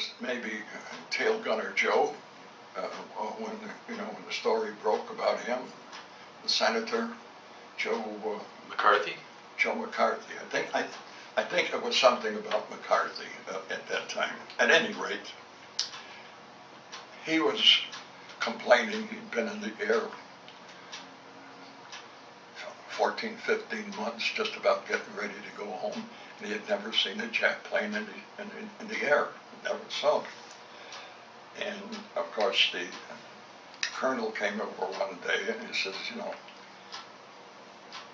was maybe Tail Gunner Joe, when when the story broke about him, the senator, Joe McCarthy. Joe McCarthy. I think it was something about McCarthy at that time. At any rate, he was complaining he'd been in the air 14, 15 months, just about getting ready to go home, and he had never seen a jet plane in the air. Never saw it. And of course, the colonel came over one day and he says,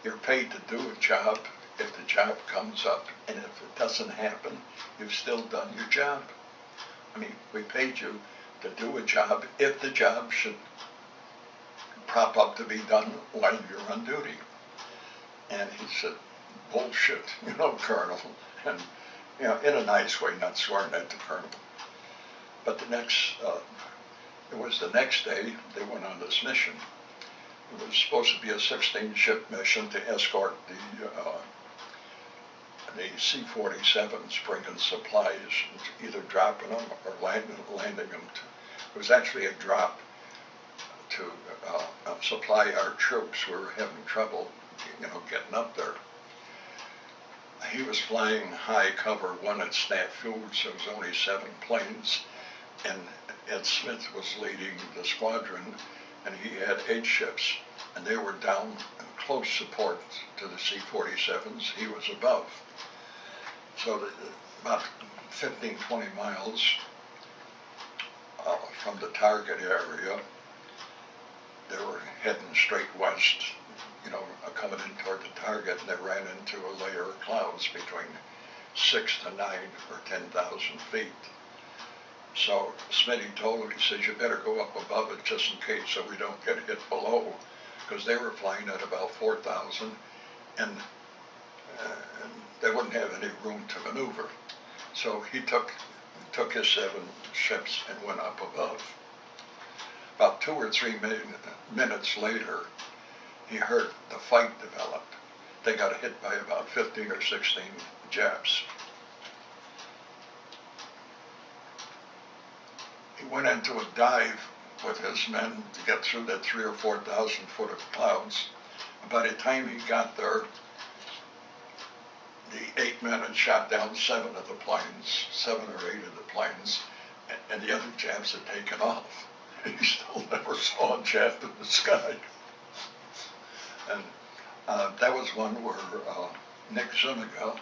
you're paid to do a job. If the job comes up, and if it doesn't happen, you've still done your job. I mean, we paid you to do a job if the job should prop up to be done while you're on duty. And he said, bullshit, Colonel. And, in a nice way, not swearing at the Colonel. But it was the next day they went on this mission. It was supposed to be a 16-ship mission to escort the C-47s bringing supplies, either dropping them or landing them. It was actually a drop to supply our troops who were having trouble, getting up there. He was flying high cover. One had snafu'd, so there was only 7 planes, and Ed Smith was leading the squadron, and he had 8 ships, and they were down in close support to the C-47s. He was above. So about 15, 20 miles from the target area, they were heading straight west, coming in toward the target, and they ran into a layer of clouds between 6 to 9 or 10,000 feet. So Smitty told him, he says, you better go up above it just in case so we don't get hit below, because they were flying at about 4,000, and they wouldn't have any room to maneuver. So he took his 7 ships and went up above. About 2 or 3 minutes later, he heard the fight developed. They got hit by about 15 or 16 Japs. He went into a dive with his men to get through that 3,000 or 4,000 foot of clouds. By the time he got there, the 8 men had shot down 7 of the planes, 7 or 8 of the planes, and the other Japs had taken off. He still never saw a Jap in the sky. And that was one where Nick Zuniga,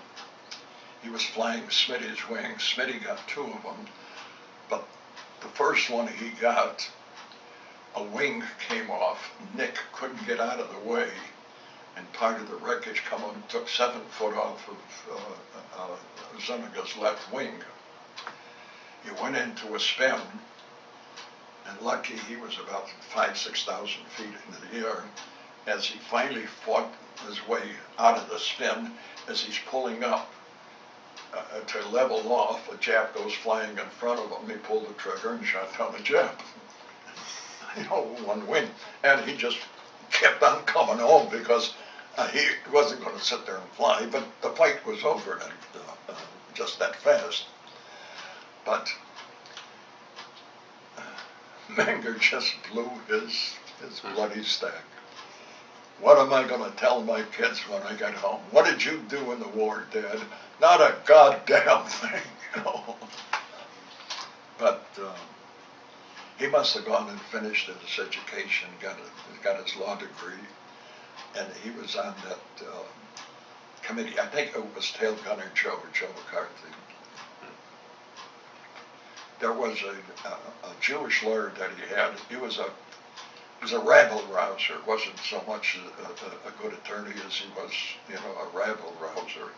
he was flying Smitty's wing. Smitty got 2 of them, but the first one he got, a wing came off. Nick couldn't get out of the way, and part of the wreckage took 7 foot off of Zuniga's left wing. He went into a spin, and lucky he was about 5,000 to 6,000 feet into the air. As he finally fought his way out of the spin, as he's pulling up to level off, a Jap goes flying in front of him. He pulled the trigger and shot down the Jap. One wing. And he just kept on coming home because he wasn't going to sit there and fly, but the fight was over just that fast. But Menger just blew his bloody stack. What am I going to tell my kids when I get home? What did you do in the war, Dad? Not a goddamn thing, But he must have gone and finished his education, got his law degree, and he was on that committee. I think it was Tail Gunner Joe McCarthy. There was a Jewish lawyer that he had. He was a rabble rouser. Wasn't so much a good attorney as he was, a rabble rouser.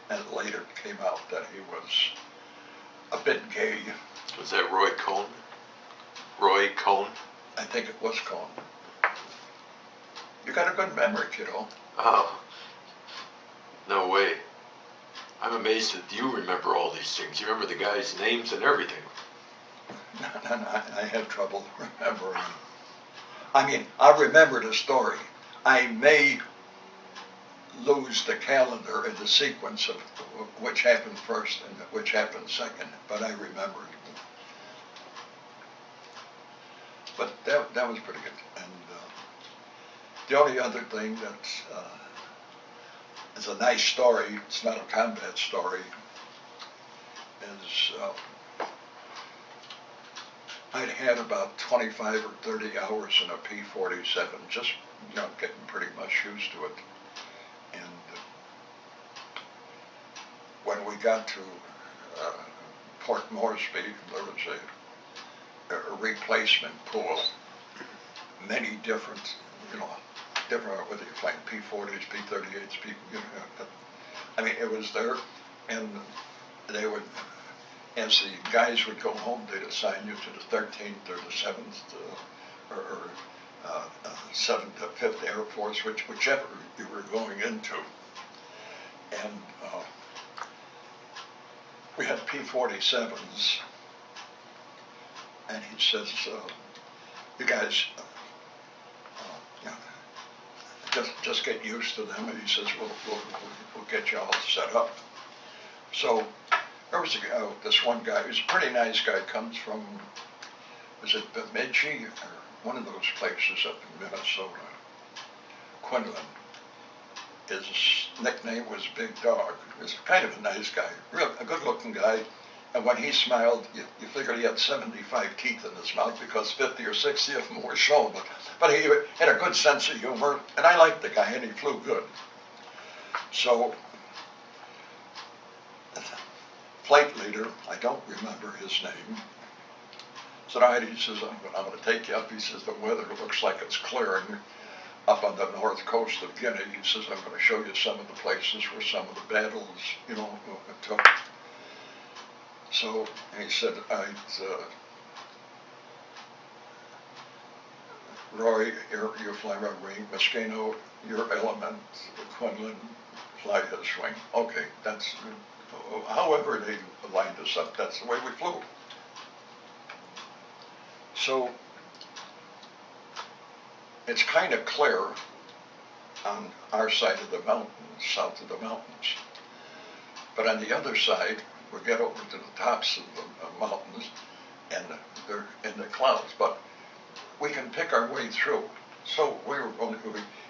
And it later came out that he was a bit gay. Was that Roy Cohn? Roy Cohn? I think it was Cohn. You got a good memory, kiddo. Oh, no way. I'm amazed that you remember all these things. You remember the guys' names and everything. No, I have trouble remembering. I mean, I remember the story. I may lose the calendar and the sequence of which happened first and which happened second, but I remember but that was pretty good. And the only other thing that's is a nice story, it's not a combat story, is I'd had about 25 or 30 hours in a P-47, just, getting pretty much used to it. And when we got to Port Moresby, there was a replacement pool, many different, whether you're flying P-40s, P-38s, I mean, it was there, and they would, as the guys would go home, they'd assign you to the 13th or the 7th or 7th or 5th Air Force, whichever you were going into. And we had P-47s, and he says, you guys, just get used to them, and he says, we'll get you all set up. So there was this one guy, who's a pretty nice guy, comes from, was it Bemidji, or one of those places up in Minnesota, Quinlan. His nickname was Big Dog. He was kind of a nice guy, a good-looking guy. And when he smiled, you figured he had 75 teeth in his mouth because 50 or 60 of them were shown. But he had a good sense of humor, and I liked the guy, and he flew good. So, the flight leader, I don't remember his name, said, all right, he says, I'm going to take you up. He says, the weather looks like it's clearing up on the north coast of Guinea. He says, I'm going to show you some of the places where some of the battles, took. So he said, Roy, you fly right wing, Mosquito, your element, Quinlan, fly his wing. Okay, that's, however they lined us up, that's the way we flew. So it's kind of clear on our side of the mountains, south of the mountains. But on the other side, we get over to the tops of the mountains, and they're in the clouds. But we can pick our way through. So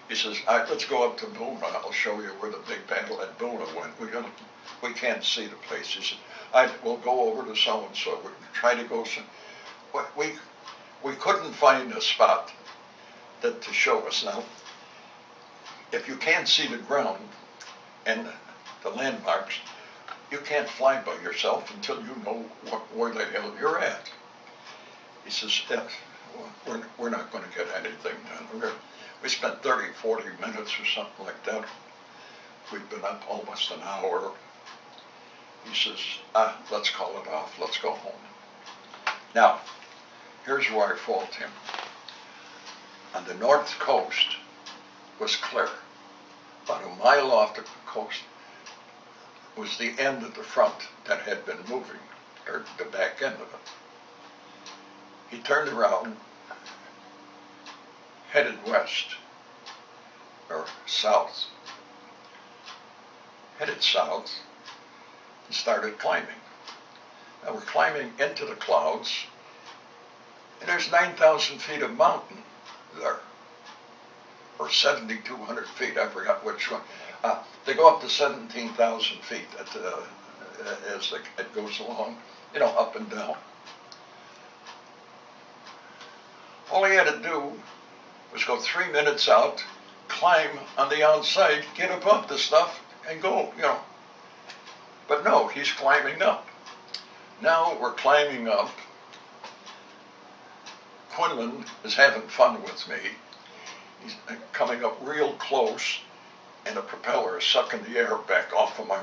he says, all right, let's go up to Boona. I'll show you where the big battle at Boona went. We can't see the place. He said, all right, we'll go over to so-and-so. We try to go. We couldn't find a spot to show us. Now, if you can't see the ground and the landmarks, you can't fly by yourself until you know where the hell you're at. He says, yes, we're not going to get anything done. We spent 30, 40 minutes or something like that. We'd been up almost an hour. He says, let's call it off. Let's go home. Now, here's where I fault him. On the north coast was clear. About a mile off the coast was the end of the front that had been moving, or the back end of it. He turned around, headed west, or south, headed south, and started climbing. Now we're climbing into the clouds, and there's 9,000 feet of mountain there, or 7,200 feet, I forgot which one. They go up to 17,000 feet as it goes along, up and down. All he had to do was go 3 minutes out, climb on the outside, get above the stuff, and go, But no, he's climbing up. Now we're climbing up. Quinlan is having fun with me. He's coming up real close, and the propeller is sucking the air back off of my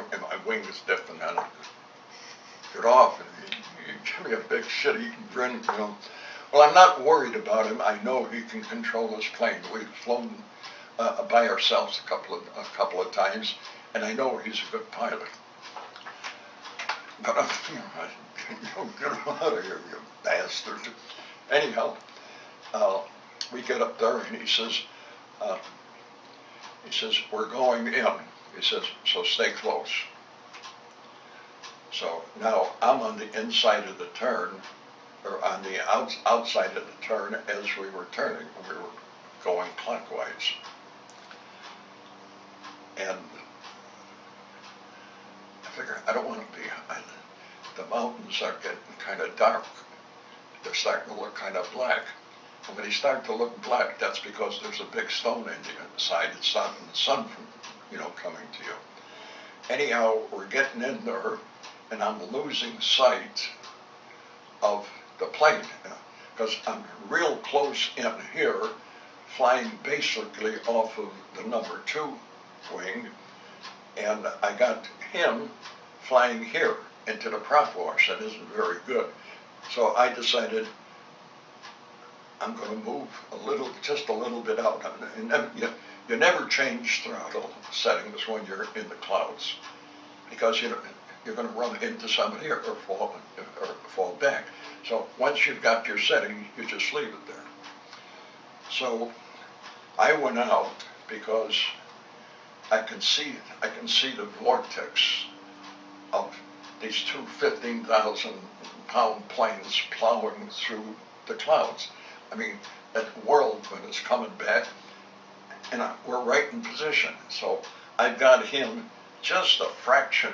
wing is dipping on it. Get off, and he give me a big shitty grin, Well, I'm not worried about him. I know he can control his plane. We've flown by ourselves a couple of times, and I know he's a good pilot. But get him out of here, you bastard. Anyhow, we get up there, and he says, we're going in. He says, so stay close. So now I'm on the inside of the turn, or on on the outside of the turn as we were turning. We were going clockwise. And I figure I don't want to be, the mountains are getting kind of dark. They're starting to look kind of black. And when they start to look black, that's because there's a big stone in the side. It's stopping the sun from, coming to you. Anyhow, we're getting in there, and I'm losing sight of the plane because I'm real close in here, flying basically off of the number 2 wing, and I got him flying here into the prop wash. That isn't very good. So I decided I'm going to move just a little bit out. And you never change throttle settings when you're in the clouds, because you're going to run into somebody or fall back. So once you've got your setting, you just leave it there. So I went out because I can see the vortex of these two 15,000-pound planes plowing through the clouds. I mean, that whirlwind is coming back, and we're right in position. So I've got him just a fraction,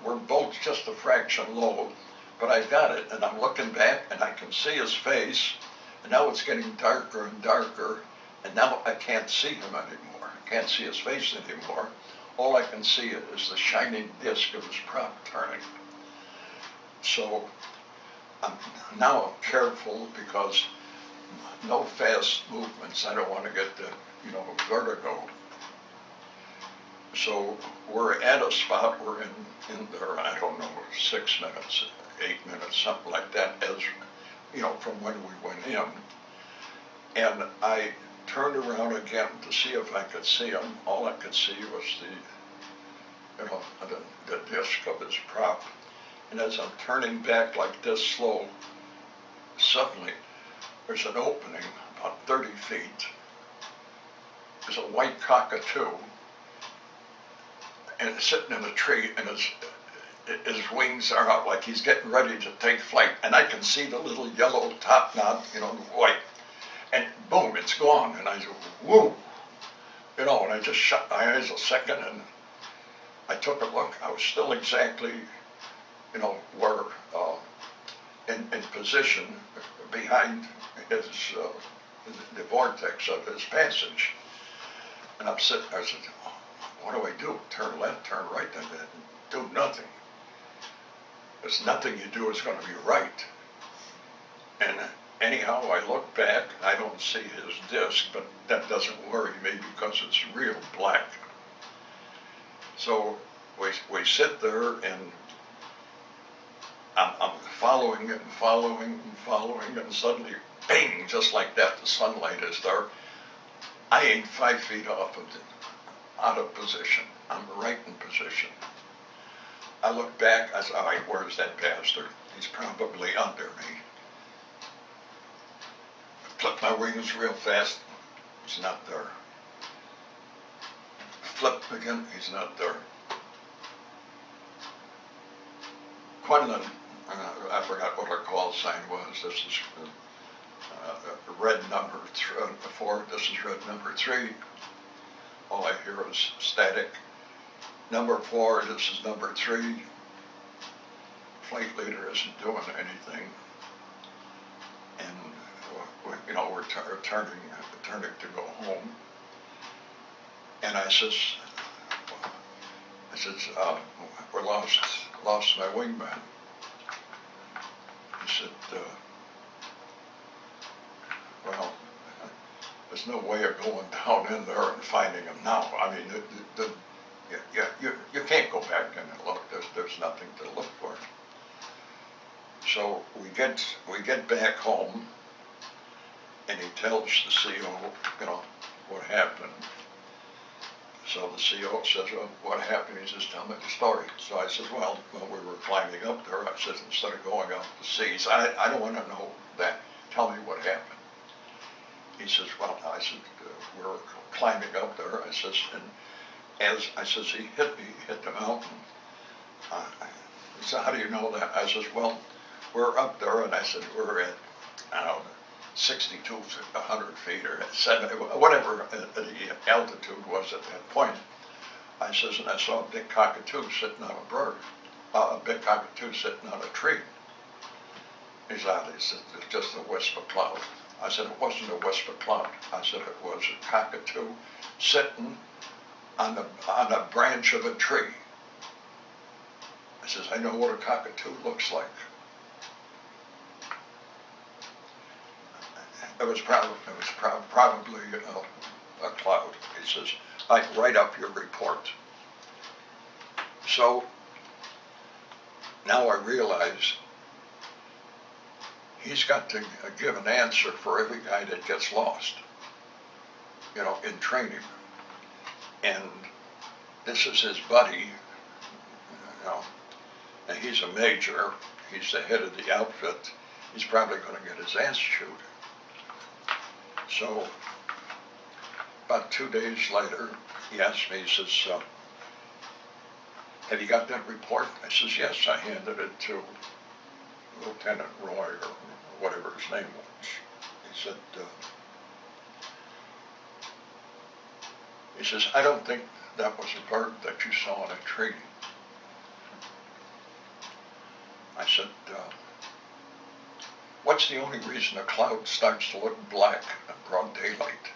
we're both just a fraction low, but I've got it, and I'm looking back, and I can see his face, and now it's getting darker and darker, and now I can't see him anymore. I can't see his face anymore. All I can see is the shining disc of his prop turning. So now I'm careful, because no fast movements. I don't want to get the, vertigo. So we're at a spot, we're in there, I don't know, 6 minutes, 8 minutes, something like that, as, from when we went in. And I turned around again to see if I could see him. All I could see was the disc of his prop. And as I'm turning back like this slow, suddenly there's an opening about 30 feet. There's a white cockatoo, and it's sitting in a tree, and his wings are out like he's getting ready to take flight. And I can see the little yellow top knot, white. And boom, it's gone. And I said, whoa. And I just shut my eyes a second, and I took a look. I was still exactly, where, in position behind the vortex of his passage. And I'm sitting there, I said, what do I do? Turn left, turn right, and do nothing. There's nothing you do is going to be right. And anyhow, I look back, I don't see his disc, but that doesn't worry me because it's real black. So we sit there, and I'm following it and following, and suddenly, bang, just like that, the sunlight is there. I ain't 5 feet out of position. I'm right in position. I look back, I said, all right, where's that bastard? He's probably under me. Flip my wings real fast. He's not there. Flip again. He's not there. Quinlan, I forgot what our call sign was. This is red number 4. This is red number 3. All I hear is static. Number 4. This is number 3. Flight leader isn't doing anything, and we're turning to go home. And I says, we lost my wingman. He said, well, there's no way of going down in there and finding him now. I mean, you can't go back in and look. There's nothing to look for. So we get back home, and he tells the CO, what happened. So the CO says, well, what happened? He says, tell me the story. So I says, well, we were climbing up there. I says, instead of going out to sea, I don't want to know that. Tell me what happened. He says, well, I said, we were climbing up there. I says, and he hit the mountain. He said, how do you know that? I says, well, we're up there, and I said, we're at I don't know, 62, 100 feet or whatever the altitude was at that point. I says, and I saw a big cockatoo sitting on a bird, a big cockatoo sitting on a tree. He said, it's just a wisp of cloud. I said, it wasn't a wisp of cloud. I said, it was a cockatoo sitting on a branch of a tree. I says, I know what a cockatoo looks like. It was probably a cloud. He says, I write up your report. So now I realize he's got to give an answer for every guy that gets lost, you know, in training. And this is his buddy, you know, and he's a major. He's the head of the outfit. He's probably going to get his ass chewed. So about 2 days later, he asked me, he says, have you got that report? I says, yes, I handed it to Lieutenant Roy or whatever his name was. He says, I don't think that was a bird that you saw in a tree. I said, what's the only reason a cloud starts to look black in broad daylight?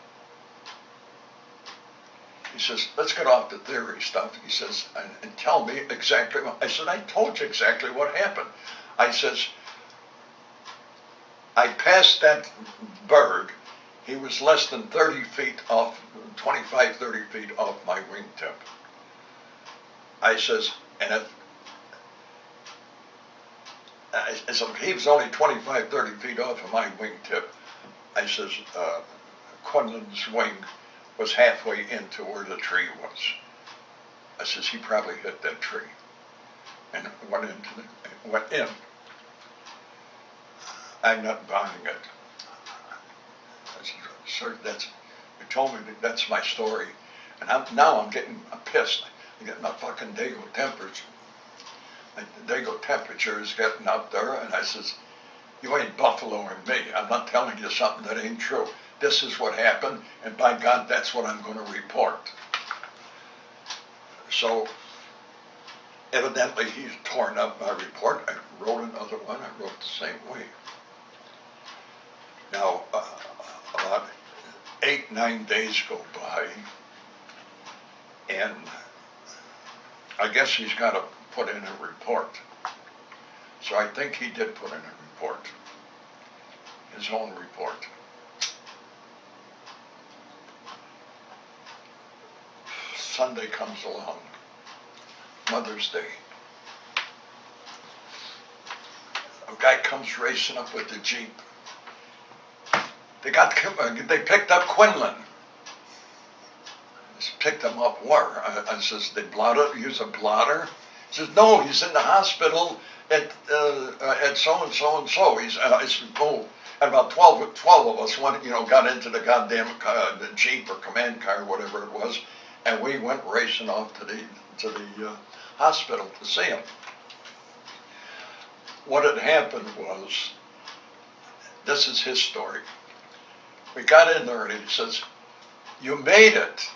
He says, let's get off the theory stuff. He says, and tell me exactly what. I said, I told you exactly what happened. I says, I passed that bird. He was less than 30 feet off, 25, 30 feet off my wingtip. I says, and if he was only 25, 30 feet off of my wingtip, I says, Quinlan's wing was halfway into where the tree was. I says, he probably hit that tree and went in. I'm not buying it. I said, sir, you told me that's my story. And now I'm getting pissed. I'm getting a fucking Dago temperature. The Dago temperature is getting up there, and I says, you ain't buffaloing me. I'm not telling you something that ain't true. This is what happened, and by God, that's what I'm going to report. So, evidently, he's torn up my report. I wrote another one. I wrote the same way. Now, about 8-9 days go by, and I guess he's got to put in a report. So I think he did put in a report, his own report. Sunday comes along, Mother's Day. A guy comes racing up with the Jeep. They picked up Quinlan. Picked him up where? I says, they use a blotter? He says, no, he's in the hospital at so-and-so and so. I said, oh, and about 12 of us went, got into the goddamn the Jeep or command car, whatever it was, and we went racing off to the hospital to see him. What had happened was, this is his story. We got in there and he says, you made it.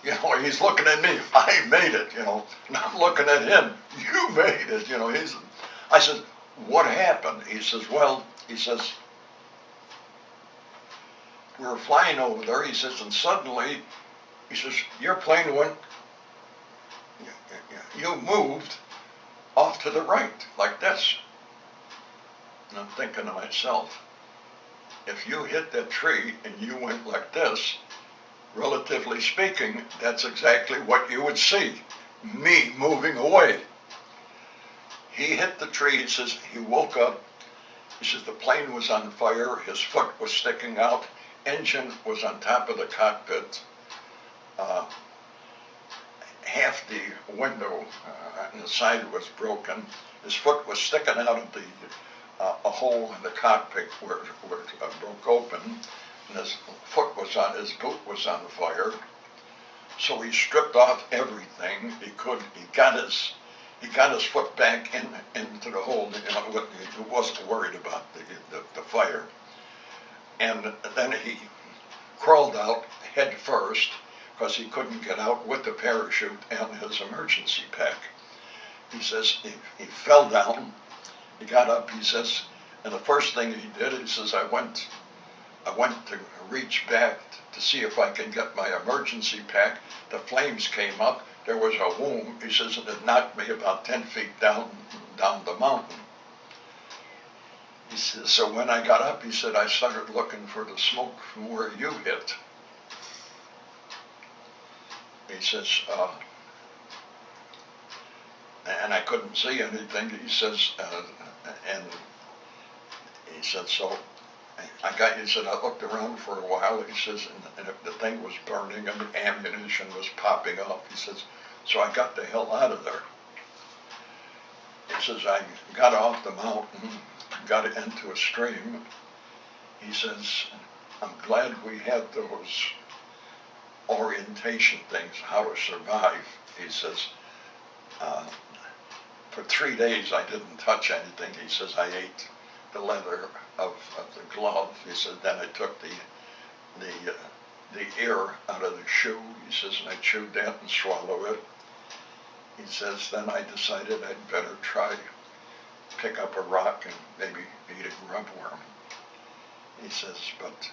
He's looking at me. I made it, and I'm looking at him. You made it, I said, what happened? He says, we were flying over there, he says, and suddenly, he says, your plane went, you moved off to the right, like this. And I'm thinking to myself, if you hit that tree and you went like this, relatively speaking, that's exactly what you would see, me moving away. He hit the tree, he says, he woke up, he says the plane was on fire, his foot was sticking out, engine was on top of the cockpit, half the window on the side was broken, his foot was sticking out of a hole in the cockpit where it broke open, and his boot was on fire. So he stripped off everything he could. He got his foot back into the hole. He wasn't worried about the fire. And then he crawled out head first because he couldn't get out with the parachute and his emergency pack. He says he fell down, he got up, he says, and the first thing he did, he says, I went to reach back to see if I can get my emergency pack. The flames came up, there was a wound, he says, and it knocked me about 10 feet down the mountain. He says, so when I got up, he said, I started looking for the smoke from where you hit. He says, and I couldn't see anything. He says, and he said, so he said, I looked around for a while. He says, and the thing was burning and the ammunition was popping off. He says, so I got the hell out of there. He says, I got off the mountain, got into a stream. He says, I'm glad we had those orientation things, how to survive. He says, for 3 days I didn't touch anything. He says, I ate the leather of the glove. He said, then I took the ear out of the shoe. He says, and I chewed that and swallowed it. He says, then I decided I'd better try pick up a rock and maybe eat a grubworm. He says, but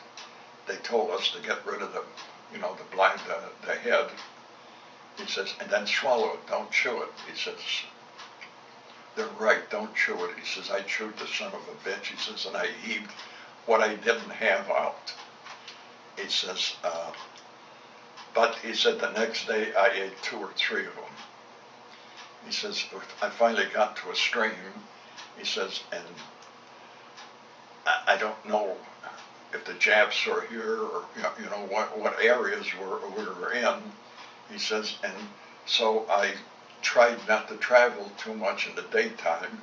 they told us to get rid of the head. He says, and then swallow it, don't chew it. He says, they're right, don't chew it. He says, I chewed the son of a bitch. He says, and I heaved what I didn't have out. He says, but he said the next day I ate 2 or 3 of them. He says, I finally got to a stream. He says, and I don't know if the Japs are here or what areas we were in. He says, and so I tried not to travel too much in the daytime.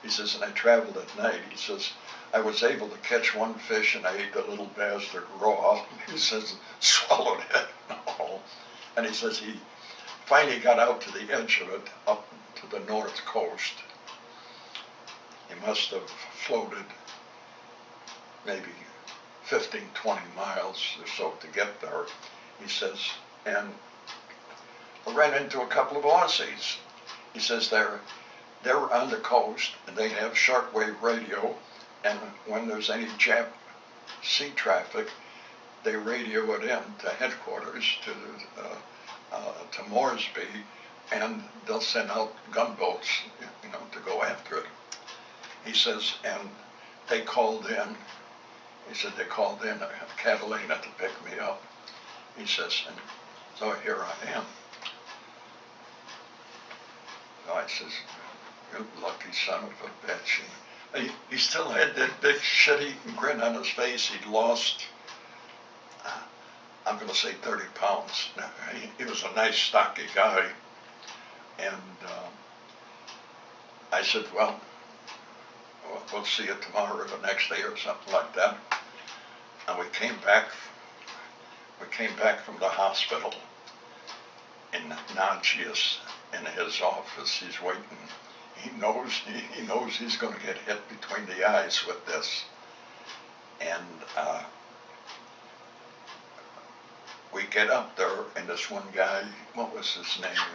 He says, and I traveled at night. He says, I was able to catch one fish and I ate the little bastard raw. He says, swallowed it all. And he says he finally got out to the edge of it, up to the north coast. He must have floated maybe 15, 20 miles or so to get there. He says, and I ran into a couple of Aussies. He says they're on the coast and they have shortwave radio, and when there's any Jap sea traffic, they radio it in to headquarters to Moresby, and they'll send out gunboats, to go after it. He says, and they called in. He said they called in a Catalina to pick me up. He says, and so here I am. So I says, you lucky son of a bitch. And he still had that big shitty grin on his face. He'd lost, I'm going to say 30 pounds. He was a nice, stocky guy. And I said, well, we'll see you tomorrow or the next day or something like that. And we came back from the hospital in Nanchias in his office. He's waiting. He knows he's going to get hit between the eyes with this. And we get up there, and this one guy, what was his name?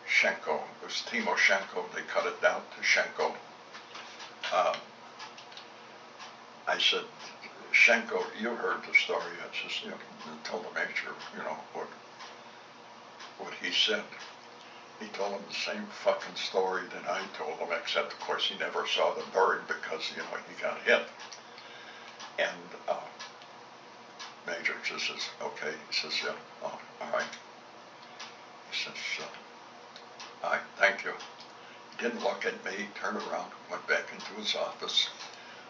Shenko. It was Timoshenko. They cut it down to Shenko. I said, Shenko, you heard the story. I just told the major, what he said. He told him the same fucking story that I told him, except of course he never saw the bird because he got hit. And Major just says, okay. He says, yeah, oh, all right. He says, all right, thank you. He didn't look at me, turned around, went back into his office.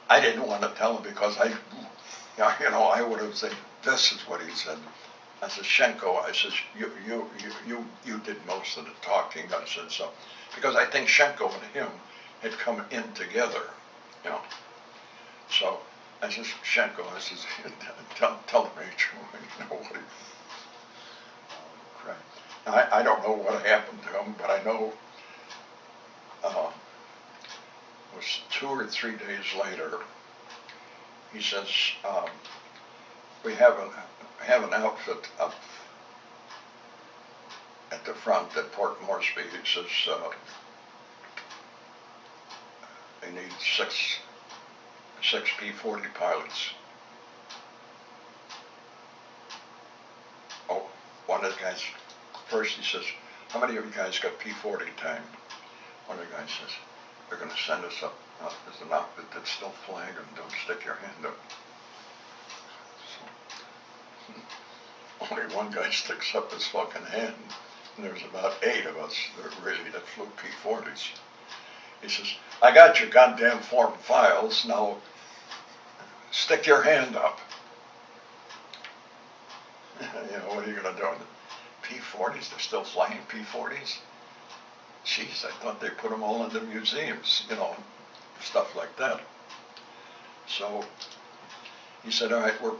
I didn't want to tell him because I would have said, this is what he said. I said, Shenko, I says, you did most of the talking. I said, so, because I think Shenko and him had come in together, So I says, Shenko, I says, tell the major, what he, oh, crap. Now, I don't know what happened to him, but I know it was 2 or 3 days later, he says, we have an outfit up at the front at Port Moresby. He says, they need six P-40 pilots. Oh, one of the guys, first he says, how many of you guys got P-40 time? One of the guys says, they're going to send us up. There's an outfit that's still flying and don't stick your hand up. So, only one guy sticks up his fucking hand, and there's about 8 of us that flew P-40s. He says, I got your goddamn form files, now stick your hand up. What are you going to do? P-40s, they're still flying P-40s? Jeez, I thought they put them all in the museums, stuff like that. So he said, all right, we'll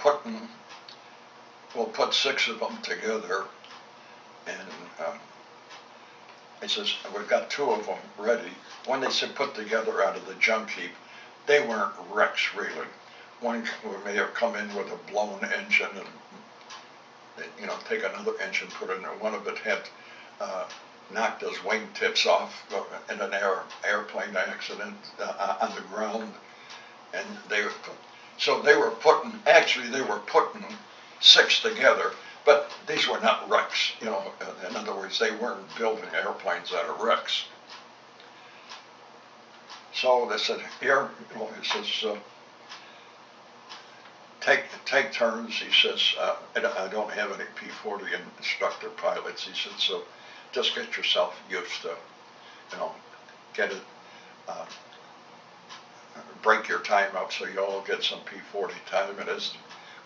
put 6 of them together, and he says, we've got 2 of them ready. When they said put together out of the junk heap, they weren't wrecks really. One may have come in with a blown engine and, take another engine, put in there. One of it had knocked his wingtips off in an airplane accident on the ground. And they were putting 6 together, but these were not wrecks, in other words, they weren't building airplanes out of wrecks. So they said, here, he says, take turns. He says, I don't have any P-40 instructor pilots. He said, so just get yourself used to, get it, break your time up so you all get some P-40 time. And as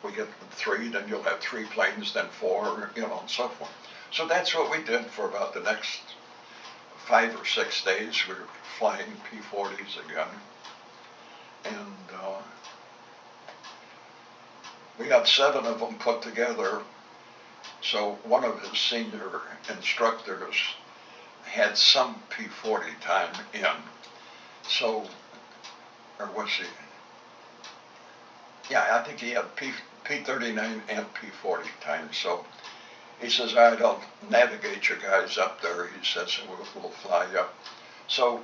we get 3, then you'll have 3 planes, then 4, and so forth. So that's what we did for about the next 5 or 6 days. We were flying P-40s again. And we got 7 of them put together. So one of his senior instructors had some P-40 time in. So, or was he? Yeah, I think he had P-39 and P-40 time. So he says, all right, I'll navigate you guys up there. He says, we'll fly up. So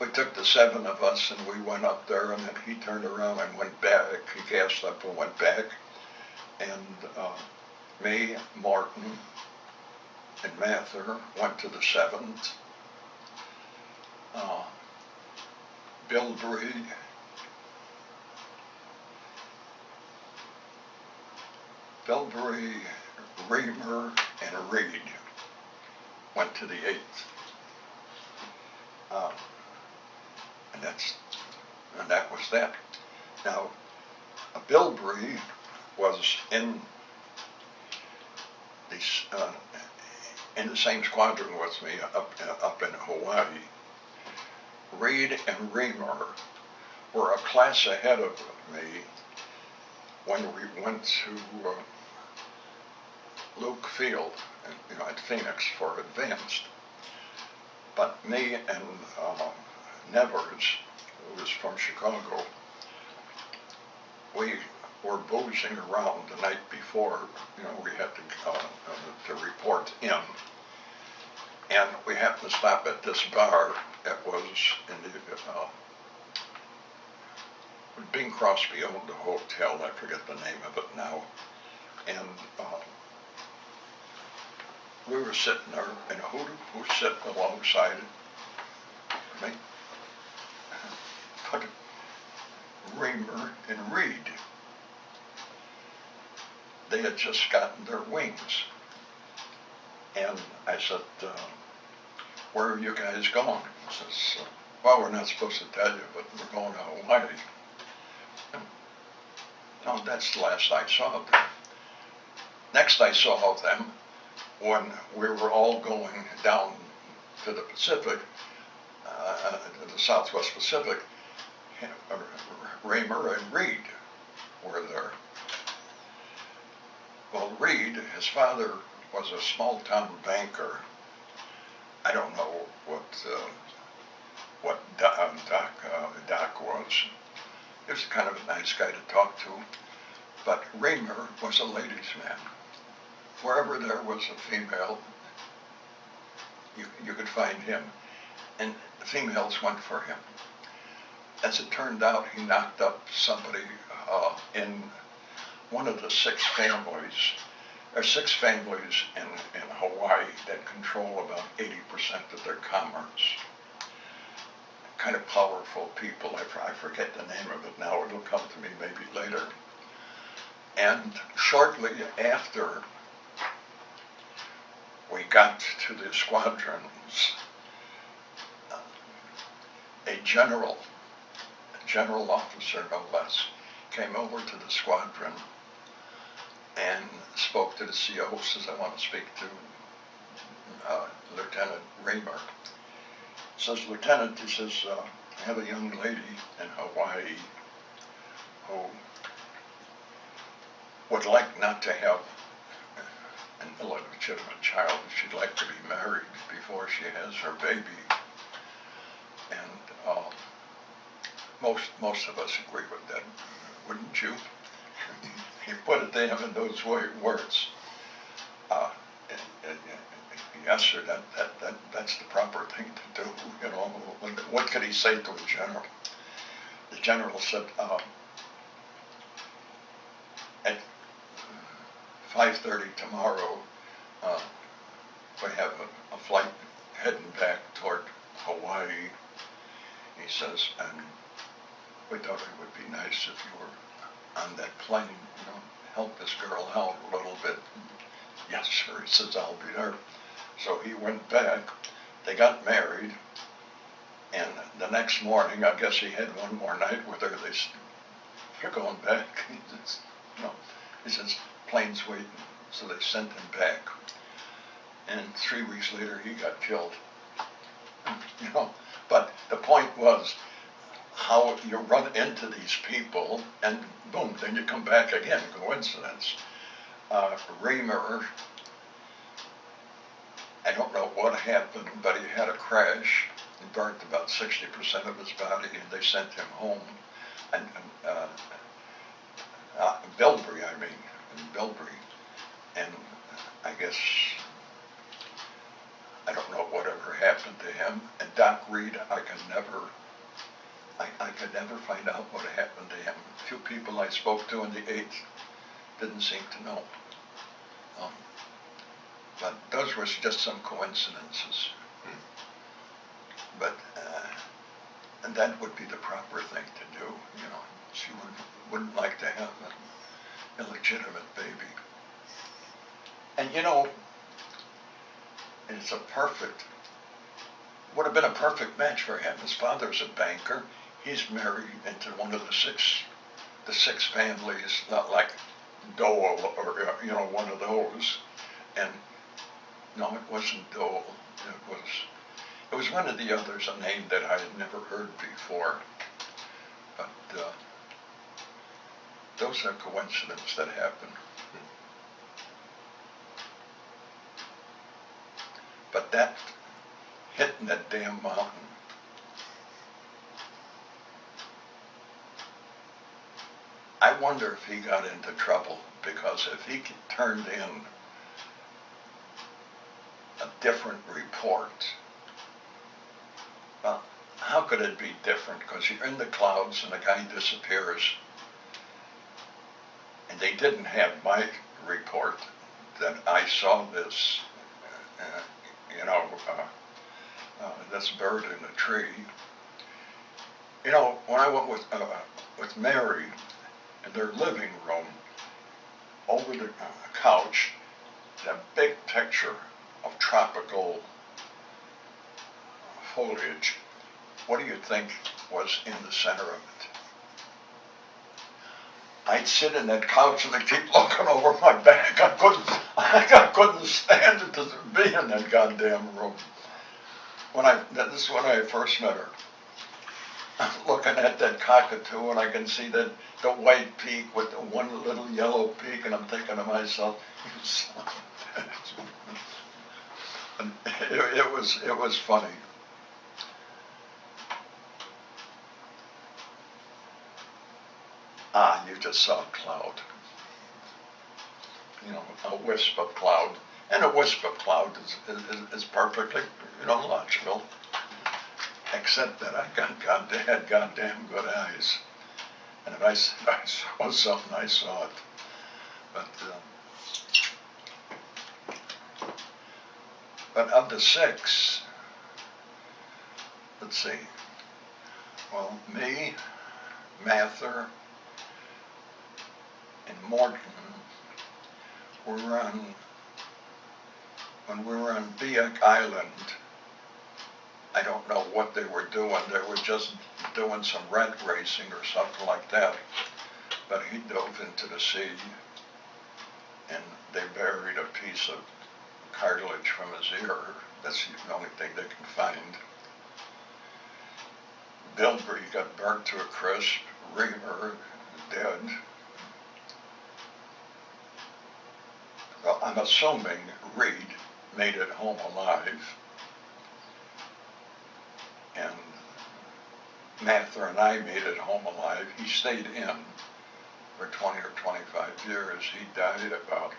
we took the 7 of us and we went up there, and then he turned around and went back. He gassed up and went back. And me, Martin, and Mather went to the 7th. Bill Bree, Reamer, and Reed went to the 8th. And that was that. Now, Bill Bree was in the same squadron with me up in Hawaii. Reed and Reamer were a class ahead of me when we went to Luke Field, at Phoenix for advanced. But me and Nevers, who was from Chicago, we were boozing around the night before. We had to report in. And we happened to stop at this bar that was in the, Bing Crosby owned the hotel. I forget the name of it now. And we were sitting there, and who's sitting alongside me? But Reamer and Reed. They had just gotten their wings. And I said, where are you guys going? He says, well, we're not supposed to tell you, but we're going to Hawaii. No, that's the last I saw of them. Next I saw them when we were all going down to the Pacific, the Southwest Pacific. Raymer and Reed were there. Well, Reed, his father was a small-town banker. I don't know what Doc was, he was kind of a nice guy to talk to, but Raymer was a ladies' man. Wherever there was a female, you could find him, and the females went for him. As it turned out, he knocked up somebody in one of the six families. There are six families in Hawaii that control about 80% of their commerce. Kind of powerful people. I forget the name of it now. It'll come to me maybe later. And shortly after we got to the squadrons, a general officer, no less, came over to the squadron and spoke to the CO, says, I want to speak to Lieutenant Raymer. Says, Lieutenant, he says, I have a young lady in Hawaii who would like not to have an illegitimate child. She'd like to be married before she has her baby. And most of us agree with that, wouldn't you? You put it to him in those words. Yes, sir, that's the proper thing to do. You know, what could he say to a general? The general said, at 5:30 tomorrow, we have a flight heading back toward Hawaii. He says, and we thought it would be nice if you were on that plane, you know, help this girl out a little bit. Yes, sir, he says, I'll be there. So he went back, they got married, and the next morning, I guess he had one more night with her. They said, you're going back? He says, no. He says, plane's waiting. So they sent him back. And 3 weeks later, he got killed. You know, but the point was how you run into these people, and boom, then you come back again. Coincidence. Raymer, I don't know what happened, but he had a crash. He burnt about 60% of his body, and they sent him home. And Bilbrey, in Bilbrey. And I guess, I don't know whatever happened to him. And Doc Reed, I could never find out what happened to him. A few people I spoke to in the 8th didn't seem to know. But those were just some coincidences. But and that would be the proper thing to do. You know, she wouldn't like to have an illegitimate baby. And you know, it's would have been a perfect match for him. His father's a banker. He's married into one of the six families, not like Dole or you know, one of those. And no, it wasn't Dole. It was one of the others, a name that I had never heard before. But those are coincidences that happen. But that hitting that damn mountain, I wonder if he got into trouble, because if he turned in a different report, well, how could it be different? Because you're in the clouds and the guy disappears, and they didn't have my report that I saw this, this bird in a tree. You know, when I went with Mary in their living room, over the couch, a big picture of tropical foliage. What do you think was in the center of it? I'd sit in that couch and I'd keep looking over my back. I couldn't stand it to be in that goddamn room. This is when I first met her. I'm looking at that cockatoo, and I can see the white peak with the one little yellow peak, and I'm thinking to myself, you son of a bitch. And it was funny. You just saw a cloud. You know, a wisp of cloud. And a wisp of cloud is perfectly, logical. Except that I had goddamn good eyes. And if I said I saw something, I saw it. But of the 6, let's see. Well, me, Mather, and Morton when we were on Biak Island. I don't know what they were doing. They were just doing some red racing or something like that. But he dove into the sea, and they buried a piece of cartilage from his ear. That's the only thing they can find. Bilbrey got burnt to a crisp. Reamer dead. Well, I'm assuming Reed made it home alive. And Mather and I made it home alive. He stayed in for 20 or 25 years. He died about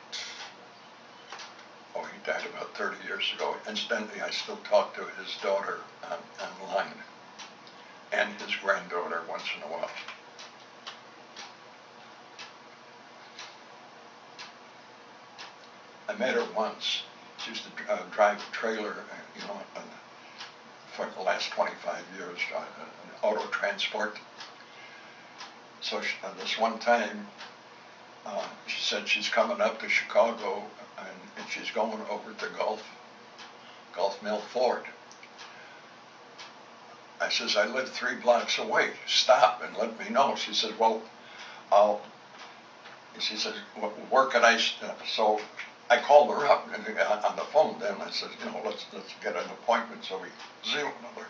30 years ago. Incidentally, I still talk to his daughter online and his granddaughter once in a while. I met her once. She used to drive a trailer, for the last 25 years, auto transport. So this one time, she said she's coming up to Chicago and she's going over to Gulf Mill Ford. I says, I live 3 blocks away. Stop and let me know. She says, well, she says, where can I, so I called her up on the phone then. I said, let's get an appointment. So we zero another.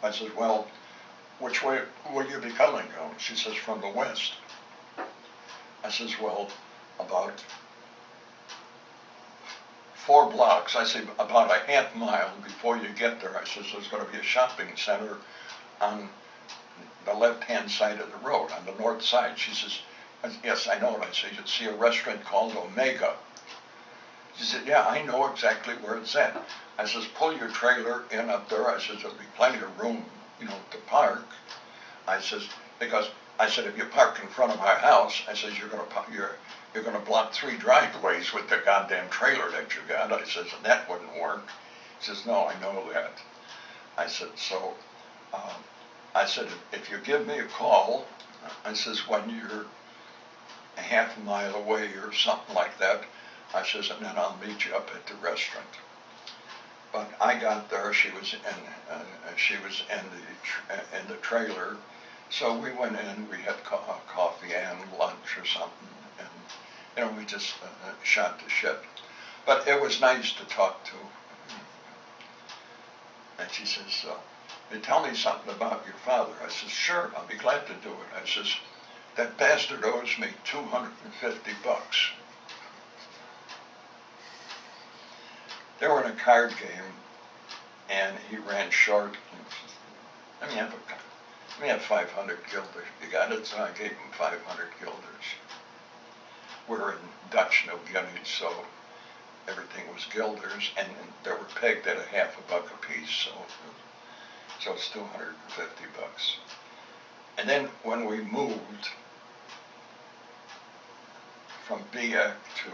I said, well, which way will you be coming? She says, from the west. I says, well, about 4 blocks. I say, about a half mile before you get there. I says, there's going to be a shopping center on the left-hand side of the road, on the north side. She says, yes, I know it. I said, you see a restaurant called Omega. She said, yeah, I know exactly where it's at. I says, pull your trailer in up there. I says, there'll be plenty of room, to park. I says, because I said, if you park in front of my house, I says, you're gonna block 3 driveways with the goddamn trailer that you got. I says, and that wouldn't work. He says, no, I know that. I said, so, I said, if you give me a call, I says, when you're a half a mile away or something like that, I says, and then I'll meet you up at the restaurant. But I got there, she was in the trailer, so we went in, we had coffee and lunch or something, and we just shot the shit. But it was nice to talk to. And she says, hey, tell me something about your father. I says, sure, I'll be glad to do it. I says, that bastard owes me $250. They were in a card game, and he ran short. Let me have 500 guilders. You got it? So I gave him 500 guilders. We're in Dutch New Guinea, so everything was guilders, and they were pegged at $50 a piece, so it's $250. And then when we moved from Biak to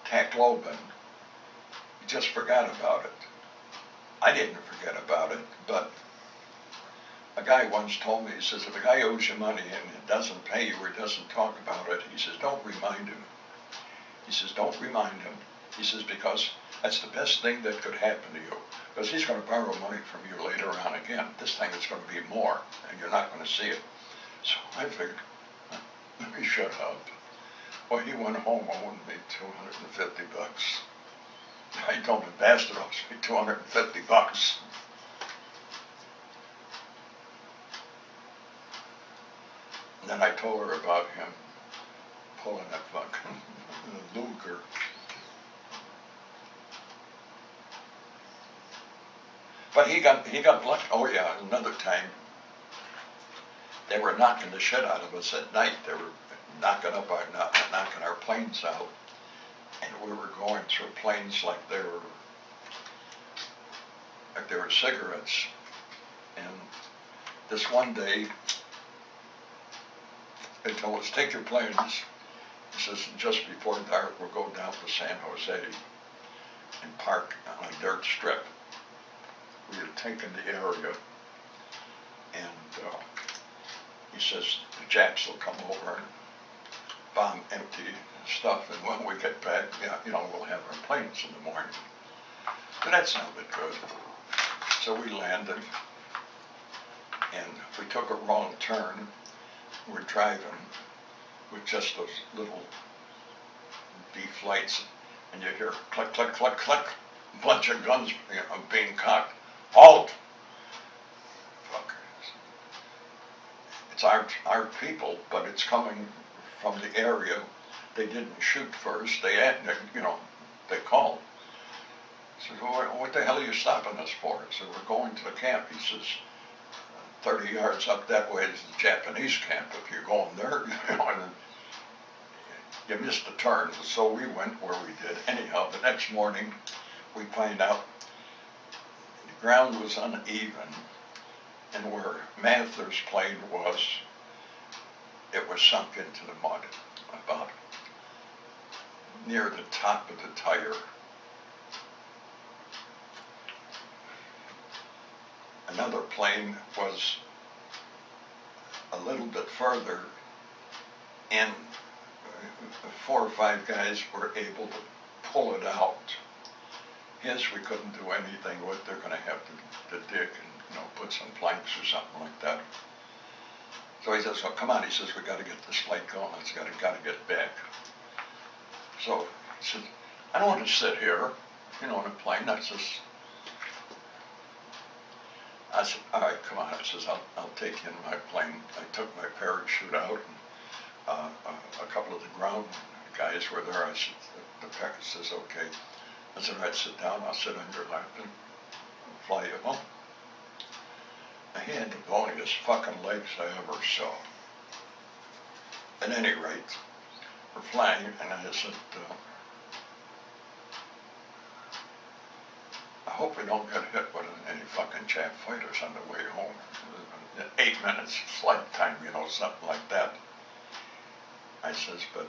Tacloban, we just forgot about it. I didn't forget about it, but a guy once told me, he says, if a guy owes you money and it doesn't pay you or doesn't talk about it, he says, don't remind him. He says, don't remind him. He says, because that's the best thing that could happen to you. Because he's going to borrow money from you later on again. This time it's going to be more, and you're not going to see it. So I figured, let me shut up. Well, he went home owing me $250. I told him, bastard owes me $250. And then I told her about him pulling that fucking Luger. But he got lucky. Oh yeah, another time they were knocking the shit out of us at night. They were knocking our planes out, and we were going through planes like they were cigarettes. And this one day, they told us, take your planes. He says, just before dark, we'll go down to San Jose and park on a dirt strip. We had taken the area, and he says, the Japs will come over and bomb empty stuff, and when we get back, we'll have our planes in the morning. But that sounded good. So we landed, and we took a wrong turn. We're driving with just those little beef lights, and you hear click, click, click, click, a bunch of guns being cocked. Halt! Fuckers. It's our people, but it's coming from the area. They didn't shoot first. They called. I said, well, what the hell are you stopping us for? I said, we're going to the camp. He says, 30 yards up that way is the Japanese camp. If you're going there, and you missed a turn. So we went where we did. Anyhow, the next morning, we find out the ground was uneven, and where Mather's plane was, it was sunk into the mud, about near the top of the tire. Another plane was a little bit further, and 4 or 5 guys were able to pull it out. His we couldn't do anything with. They're going to have to dig and put some planks or something like that. So he says, well, come on. He says, we got to get this flight going. It's got to get back. So he says, I don't want to sit here, in a plane. I said, all right, come on. I says, I'll take you in my plane. I took my parachute out, and a couple of the ground guys were there. I said, the parachute says, okay. I said, all right, sit down. I'll sit on your lap and fly you home. And he had the boniest fucking legs I ever saw. At any rate, we're flying, and I said, I hope we don't get hit with any fucking Jap fighters on the way home. 8 minutes flight time, something like that. I says, but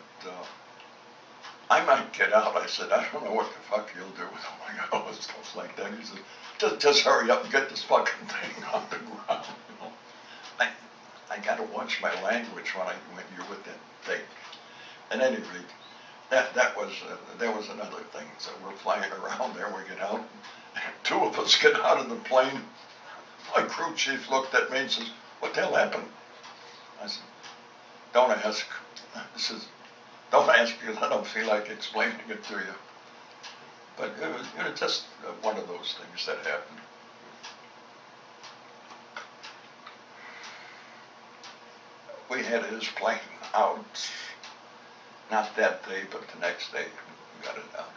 I might get out. I said, I don't know what the fuck you'll do with all my stuff like that. He said, just hurry up and get this fucking thing on the ground. I gotta watch my language when you're with that thing. At any rate, there was another thing. So we're flying around there. We get out. 2 of us get out of the plane. My crew chief looked at me and says, what the hell happened? I said, don't ask. He says, don't ask because I don't feel like explaining it to you. But it was just one of those things that happened. We had his plane out, not that day, but the next day we got it out.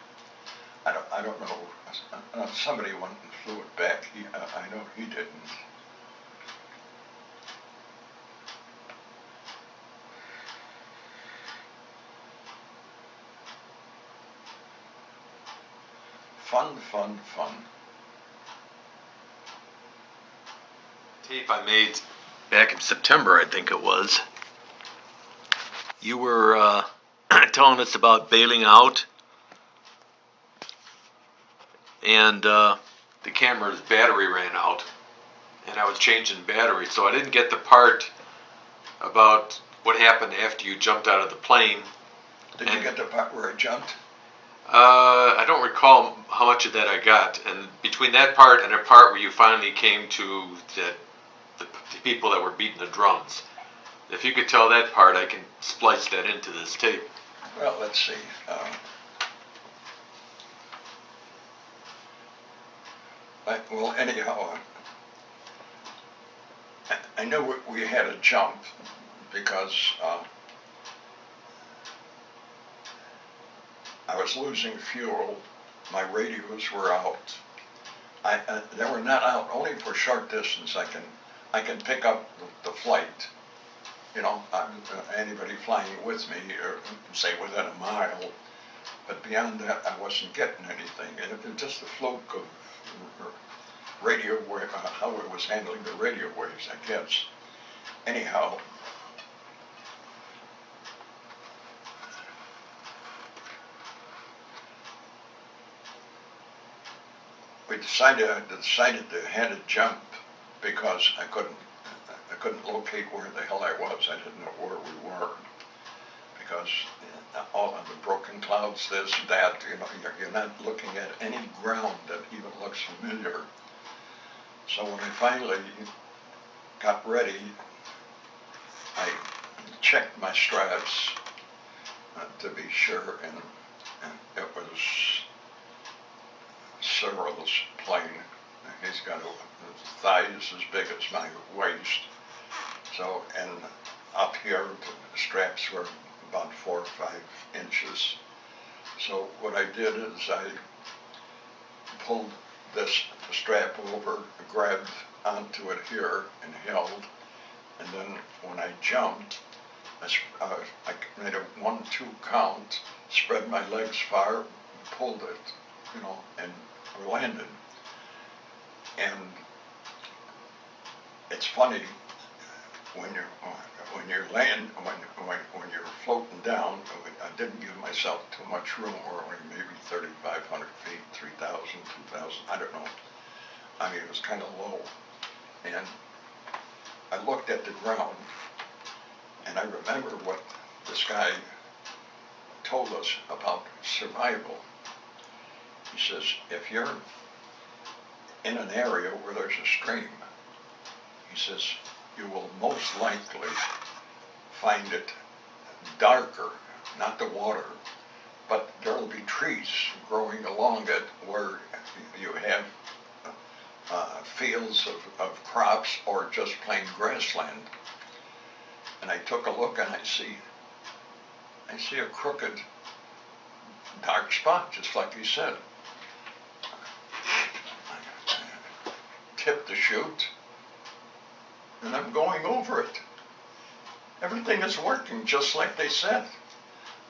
I don't know. Somebody went and flew it back. I know he didn't. Fun. Tape I made back in September, I think it was. You were telling us about bailing out, and the camera's battery ran out, and I was changing battery, so I didn't get the part about what happened after you jumped out of the plane. Did you get the part where I jumped? I don't recall how much of that I got, and between that part and a part where you finally came to the people that were beating the drums. If you could tell that part, I can splice that into this tape. Well, let's see. Anyhow, I knew we had a jump because I was losing fuel. My radios were out. They were not out only for short distance. I can pick up the flight, anybody flying with me, or say within a mile, but beyond that, I wasn't getting anything. And it was just a fluke of radio, how it was handling the radio waves, I guess. Anyhow, I decided to head a jump because I couldn't locate where the hell I was. I didn't know where we were because all of the broken clouds, this, that, you're not looking at any ground that even looks familiar. So when I finally got ready, I checked my straps to be sure, and it was Cyril's plane. He's got thighs as big as my waist. So, and up here, the straps were about 4 or 5 inches. So what I did is I pulled this strap over, grabbed onto it here and held, and then when I jumped, I made a 1-2 count, spread my legs far, pulled it, and landed. And it's funny when you're floating down. I didn't give myself too much room, or only maybe 3,500 feet, 3,000, 2,000, I don't know. I mean, it was kind of low. And I looked at the ground, and I remember what this guy told us about survival. He says, if you're in an area where there's a stream, he says, you will most likely find it darker, not the water, but there will be trees growing along it where you have fields of crops or just plain grassland. And I took a look, and I see a crooked, dark spot, just like he said. I tipped the chute, and I'm going over it. Everything is working just like they said.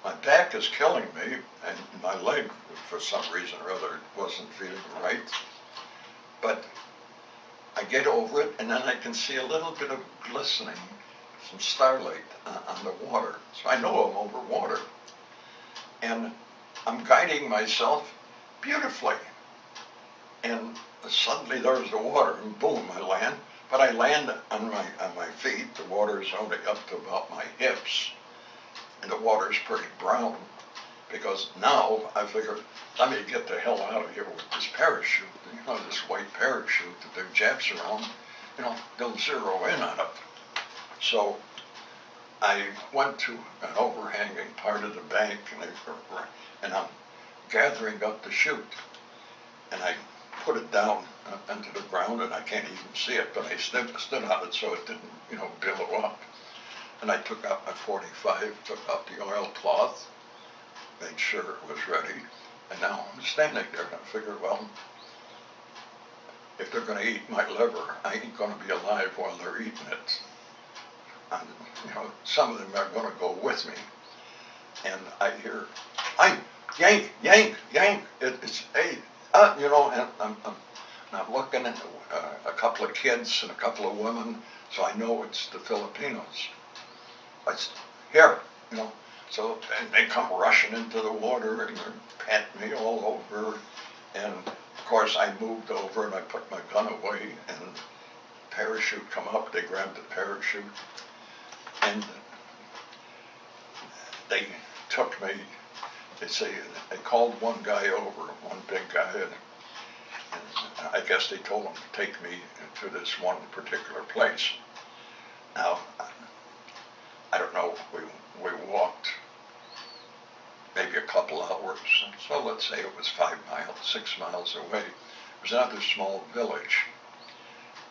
My back is killing me, and my leg, for some reason or other, wasn't feeling right. But I get over it, and then I can see a little bit of glistening, some starlight on the water. So I know I'm over water. And I'm guiding myself beautifully. And suddenly there's the water, and boom, I land. But I land on my feet. The water is only up to about my hips, and the water is pretty brown, because now I figure, let me get the hell out of here with this parachute, this white parachute that the Japs are on, they'll zero in on it. So I went to an overhanging part of the bank, and I'm gathering up the chute, and I put it down into the ground, and I can't even see it, but I stood on it so it didn't, billow up. And I took out my 45, took out the oilcloth, made sure it was ready, and now I'm standing there, and I figured, well, if they're going to eat my liver, I ain't going to be alive while they're eating it. And, some of them are going to go with me. And I hear, yank, yank, yank. It's, hey, and I'm looking at a couple of kids and a couple of women, so I know it's the Filipinos. It's here, So, and they come rushing into the water and they're patting me all over. And of course I moved over and I put my gun away, and parachute come up, they grabbed the parachute, and they took me. They called one guy over, one big guy, and I guess they told him to take me to this one particular place. Now, I don't know, we walked maybe a couple hours, so let's say it was 5 miles, 6 miles away. It was another small village,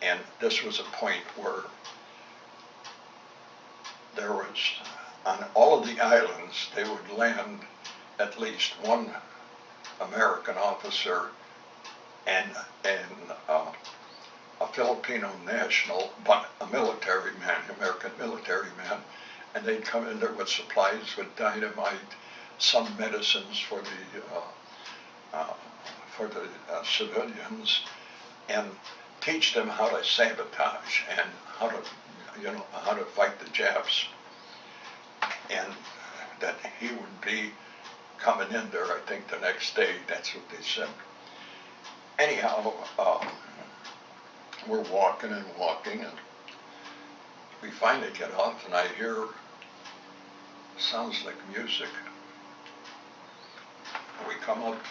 and this was a point where there was, on all of the islands, they would land at least one American officer and a Filipino national, but a military man, American military man, and they'd come in there with supplies, with dynamite, some medicines for the civilians, and teach them how to sabotage and how to fight the Japs, and that he would be coming in there, I think, the next day. That's what they said. Anyhow, we're walking and walking, and we finally get off, and I hear sounds like music. And we come up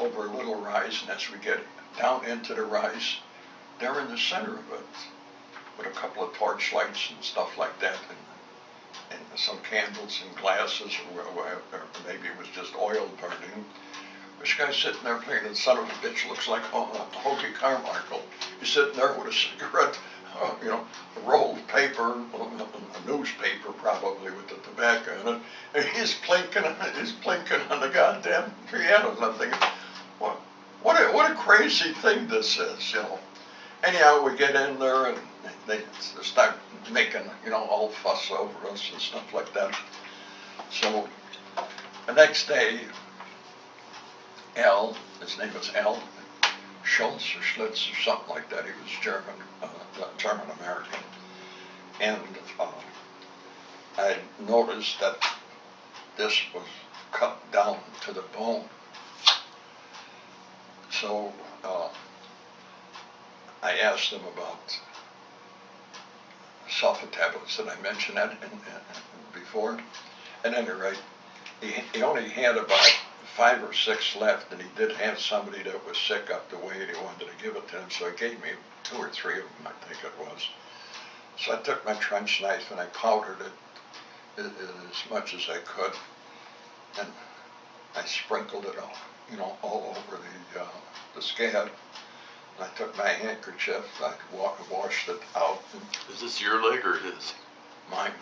over a little rise, and as we get down into the rise, they're in the center of it with a couple of torch lights and stuff like that, and some candles and glasses, or maybe it was just oil burning. This guy's sitting there playing, and the son of a bitch looks like Hoagie Carmichael. He's sitting there with a cigarette, a rolled paper, a newspaper probably with the tobacco in it, and he's plinking on the goddamn piano. And I'm thinking, what a crazy thing this is, Anyhow, we get in there, and they start making, all fuss over us and stuff like that. So the next day, his name was Al Schultz or Schlitz or something like that. He was German American, and I noticed that this was cut down to the bone. So I asked him about sulfa tablets. Did I mention that before? At any rate, he only had about 5 or 6 left, and he did have somebody that was sick up the way, and he wanted to give it to him, so he gave me 2 or 3 of them, I think it was. So I took my trench knife and I powdered it as much as I could, and I sprinkled it all over the scab. And I took my handkerchief, I washed it out. Is this your leg or his? Mine.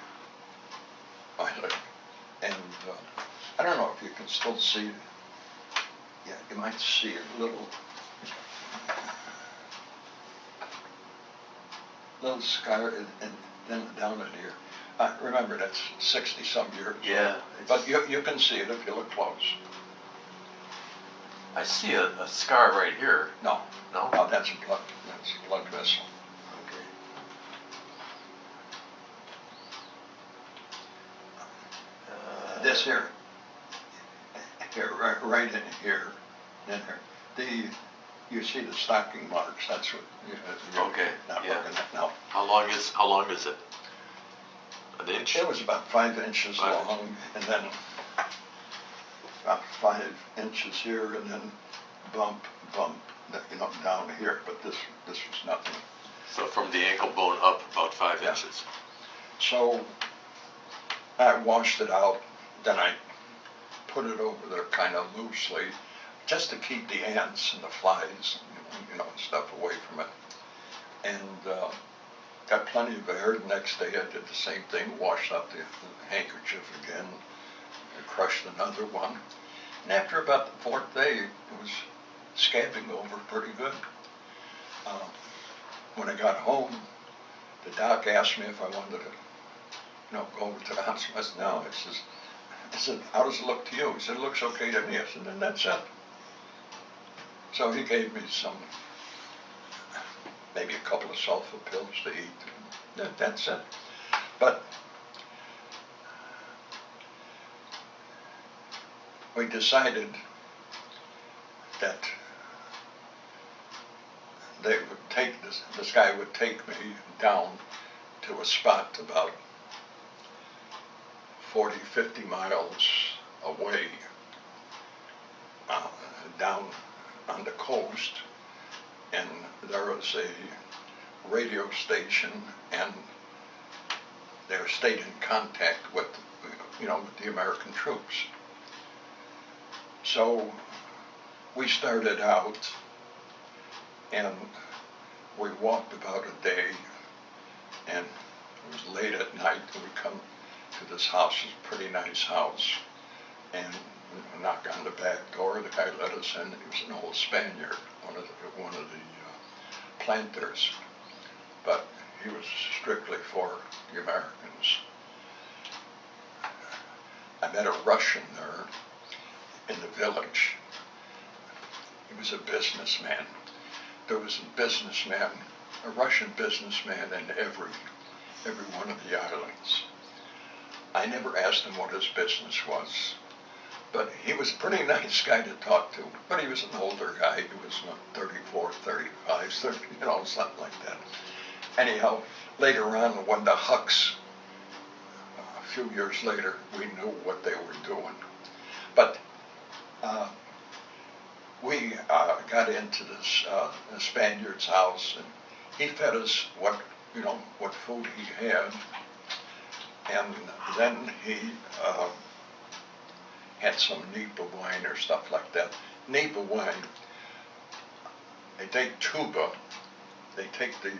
My leg. And I don't know if you can still see, yeah, you might see a little scar, and then down in here. Remember, that's 60-some years. Yeah. But you can see it if you look close. I see a scar right here. No. No? Oh, that's a blood vessel. Okay. This here, right in here, you see the stocking marks. That's what you're Okay. not Yeah. looking at now. How long is it? An inch? It was about 5 inches 5 long, and then about 5 inches here, and then bump, down here. But this was nothing. So from the ankle bone up about 5 Yeah. inches. So I washed it out. Then I put it over there kind of loosely, just to keep the ants and the flies, and stuff away from it. And got plenty of air. The next day I did the same thing, washed out the handkerchief again, and crushed another one. And after about the 4th day, it was scabbing over pretty good. When I got home, the doc asked me if I wanted to, go over to the hospital. I said, no. I said, how does it look to you? He said, it looks okay to me. I said, then that's it. So he gave me maybe a couple of sulfa pills to eat. That's it. But we decided that this guy would take me down to a spot about 40, 50 miles away, down on the coast, and there was a radio station, and they stayed in contact with the American troops. So we started out, and we walked about a day, and it was late at night, and we come to this house. It's a pretty nice house, and we knock on the back door. The guy let us in. He was an old Spaniard, one of the planters, but he was strictly for the Americans. I met a Russian there in the village. He was a businessman. There was a Russian businessman in every one of the islands. I never asked him what his business was, but he was a pretty nice guy to talk to. But he was an older guy. He was 34, 35, 30, something like that. Anyhow, later on, when the Hucks, a few years later, we knew what they were doing. But we got into this Spaniard's house, and he fed us what food he had, and then he had some Nipa wine or stuff like that. Nipa wine, they take tuba, they take the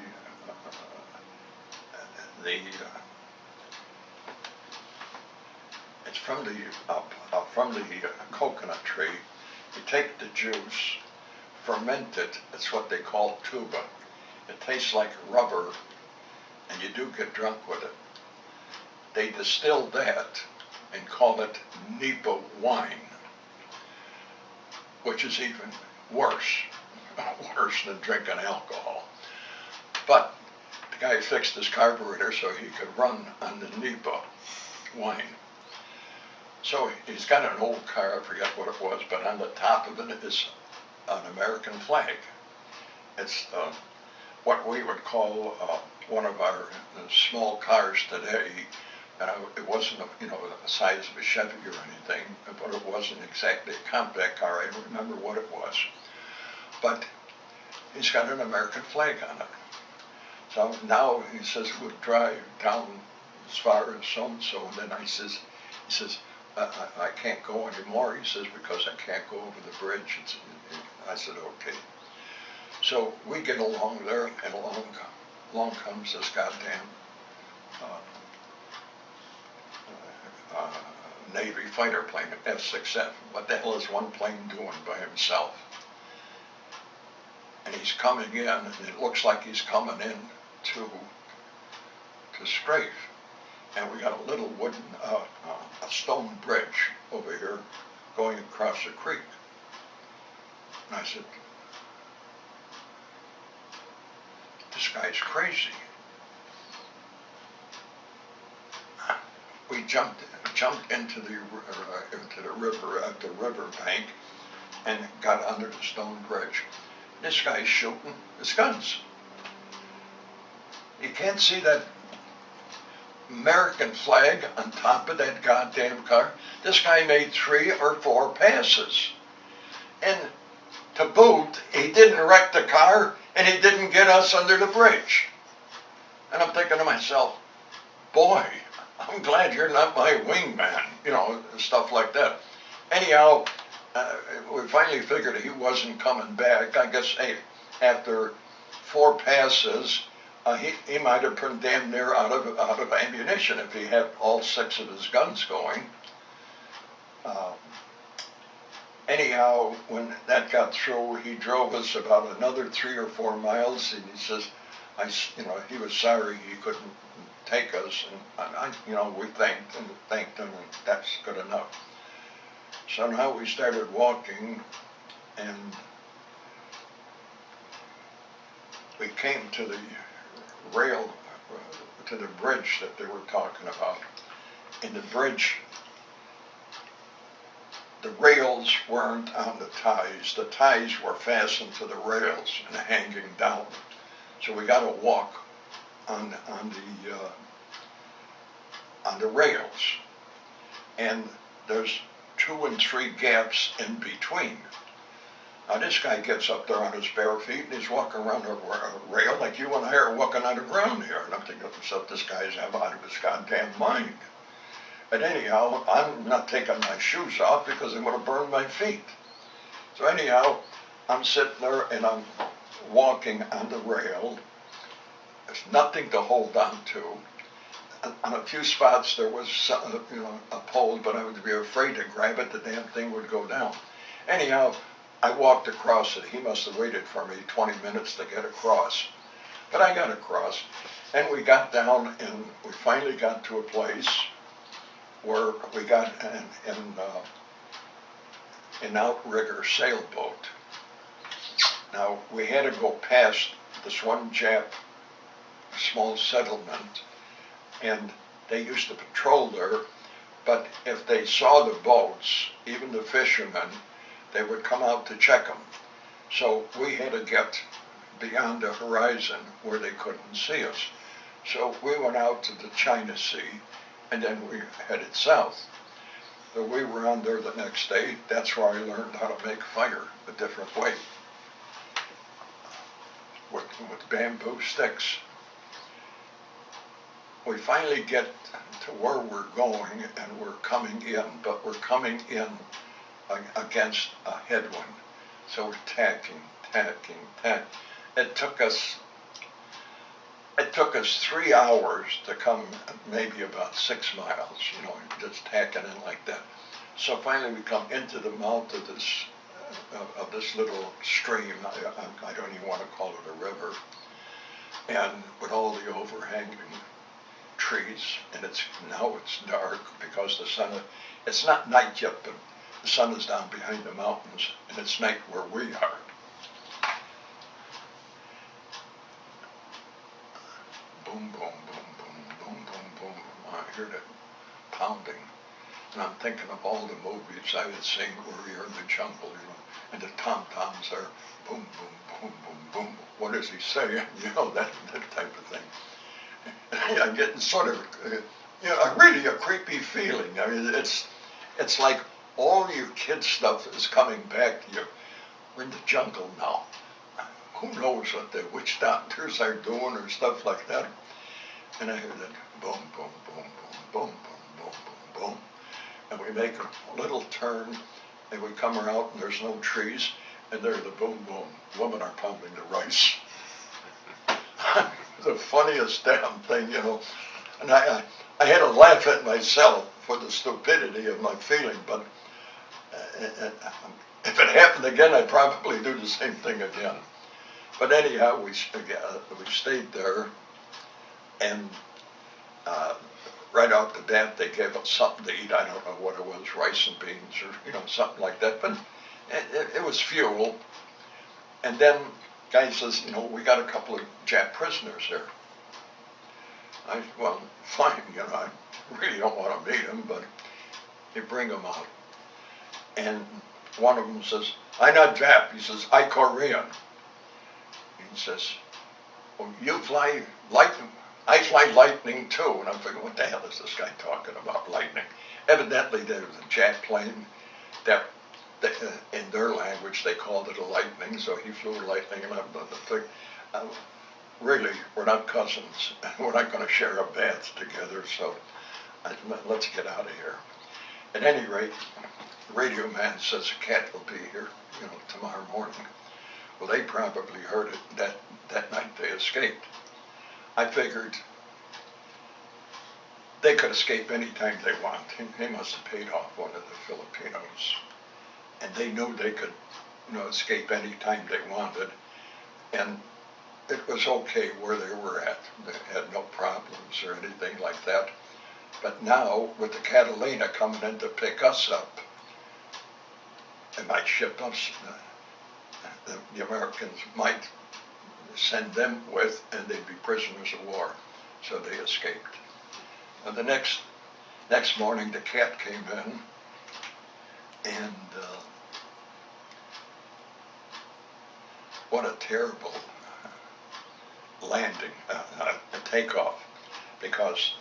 it's from the coconut tree. You take the juice, ferment it. That's what they call tuba. It tastes like rubber, and you do get drunk with it. They distill that and call it Nipa wine, which is even worse than drinking alcohol. But the guy fixed his carburetor so he could run on the Nipa wine. So he's got an old car, I forget what it was, but on the top of it is an American flag. It's what we would call one of our small cars today. It wasn't the size of a Chevy or anything, but it wasn't exactly a compact car. I don't remember what it was. But he's got an American flag on it. So now he says, we'll drive down as far as so-and-so. And then he says, I can't go anymore. He says, because I can't go over the bridge. I said, okay. So we get along there, and along comes this goddamn Navy fighter plane, F-6F. What the hell is one plane doing by himself? And he's coming in, and it looks like he's coming in to strafe. And we got a little wooden, a stone bridge over here going across the creek. And I said, this guy's crazy. We jumped into the river at the river bank and got under the stone bridge. This guy's shooting his guns. You can't see that American flag on top of that goddamn car. This guy made 3 or 4 passes. And to boot, he didn't wreck the car and he didn't get us under the bridge. And I'm thinking to myself, boy, I'm glad you're not my wingman, stuff like that. Anyhow, we finally figured he wasn't coming back. I guess, after 4 passes, he might have been damn near out of ammunition if he had all 6 of his guns going. Anyhow, when that got through, he drove us about another 3 or 4 miles, and he says, he was sorry he couldn't take us, and we thanked him, and that's good enough. So now we started walking, and we came to the rail, to the bridge that they were talking about. In the bridge, the rails weren't on the ties. The ties were fastened to the rails and hanging down. So we got to walk on the rails. And there's 2 and 3 gaps in between. Now this guy gets up there on his bare feet and he's walking around a rail like you and I are walking on the ground here. And I'm thinking to myself, this guy's out of his goddamn mind. But anyhow, I'm not taking my shoes off because I'm going to burn my feet. So anyhow, I'm sitting there and I'm walking on the rail. There's nothing to hold on to. On a few spots there was a pole, but I would be afraid to grab it. The damn thing would go down. Anyhow, I walked across it. He must have waited for me 20 minutes to get across. But I got across, and we got down, and we finally got to a place where we got an outrigger sailboat. Now, we had to go past this one Jap small settlement, and they used to patrol there, but if they saw the boats, even the fishermen, they would come out to check them. So we had to get beyond the horizon where they couldn't see us. So we went out to the China Sea, and then we headed south. So we were on there the next day. That's where I learned how to make fire a different way, with bamboo sticks. We finally get to where we're going, and we're coming in, but we're coming in against a headwind. So we're tacking. It took us 3 hours to come maybe about 6 miles, just tacking in like that. So finally we come into the mouth of this little stream. I don't even want to call it a river. And with all the overhanging trees, and now it's dark because the sun, it's not night yet, but the sun is down behind the mountains, and it's night where we are. Boom, boom, boom, boom, boom, boom, boom. I heard it pounding. And I'm thinking of all the movies I had seen where we are in the jungle, and the tom-toms are boom, boom, boom, boom, boom. What is he saying? That type of thing. And I'm getting sort of, really a creepy feeling. I mean, it's like all your kid stuff is coming back to you. We're in the jungle now. Who knows what the witch doctors are doing or stuff like that. And I hear that boom, boom, boom, boom, boom, boom, boom, boom, boom. And we make a little turn, and we come around, and there's no trees, and there's the boom, boom. Women are pounding the rice. The funniest damn thing, And I had to laugh at myself for the stupidity of my feeling, but if it happened again, I'd probably do the same thing again. But anyhow, we stayed there, and right off the bat, they gave us something to eat. I don't know what it was, rice and beans or something like that. But it was fuel. And then guy says, we got a couple of Jap prisoners here. I said, well, fine, I really don't want to meet them, but you bring them out. And one of them says, I'm not Jap. He says, I Korean. He says, well, you fly lightning. I fly lightning too. And I'm thinking, what the hell is this guy talking about, lightning? Evidently, there was a jet plane that, in their language, they called it a lightning. So he flew a lightning, and I'm thinking, really, we're not cousins. We're not going to share a bath together. So let's get out of here. At any rate, the radio man says a cat will be here, tomorrow morning. Well, they probably heard it that night. They escaped. I figured they could escape any time they want. He must have paid off one of the Filipinos, and they knew they could, escape any time they wanted, and it was okay where they were at. They had no problems or anything like that. But now, with the Catalina coming in to pick us up, they might ship us. The Americans might send them with, and they'd be prisoners of war. So they escaped. And the next morning, the cat came in, and what a terrible landing, a takeoff, because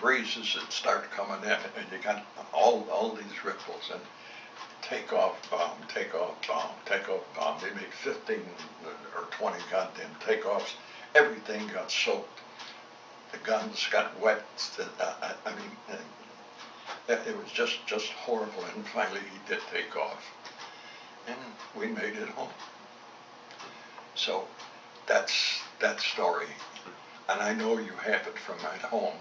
breezes that start coming in, and you got all these ripples, and takeoff bomb, takeoff bomb, takeoff bomb. They made 15 or 20 goddamn takeoffs. Everything got soaked. The guns got wet. It was just horrible. And finally, he did take off, and we made it home. So that's that story, and I know you have it from at home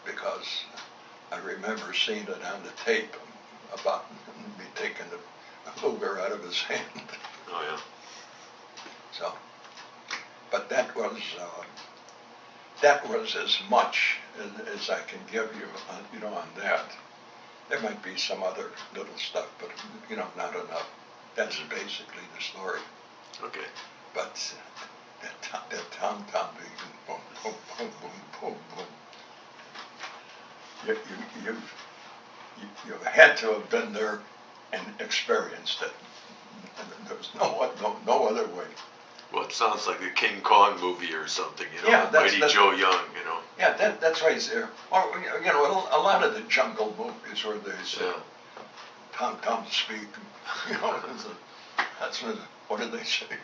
because I remember seeing it on the tape about me taking the Luger out of his hand. Oh yeah. So, but that was as much as I can give you, on that. There might be some other little stuff, but not enough. That's basically the story. Okay. But that tom being boom, boom, boom, boom, boom, boom. You had to have been there and experienced it. There was no other way. Well, it sounds like a King Kong movie or something, Yeah, Mighty Joe Young, Yeah, that's right there. Or a lot of the jungle movies where they say Tom speak. That's what did they say?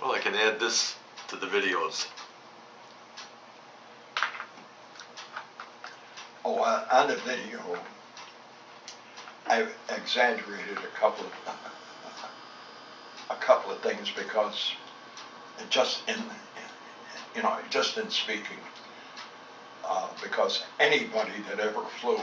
Well, I can add this to the videos. Oh, on the video, I exaggerated a couple of things because just in speaking, because anybody that ever flew,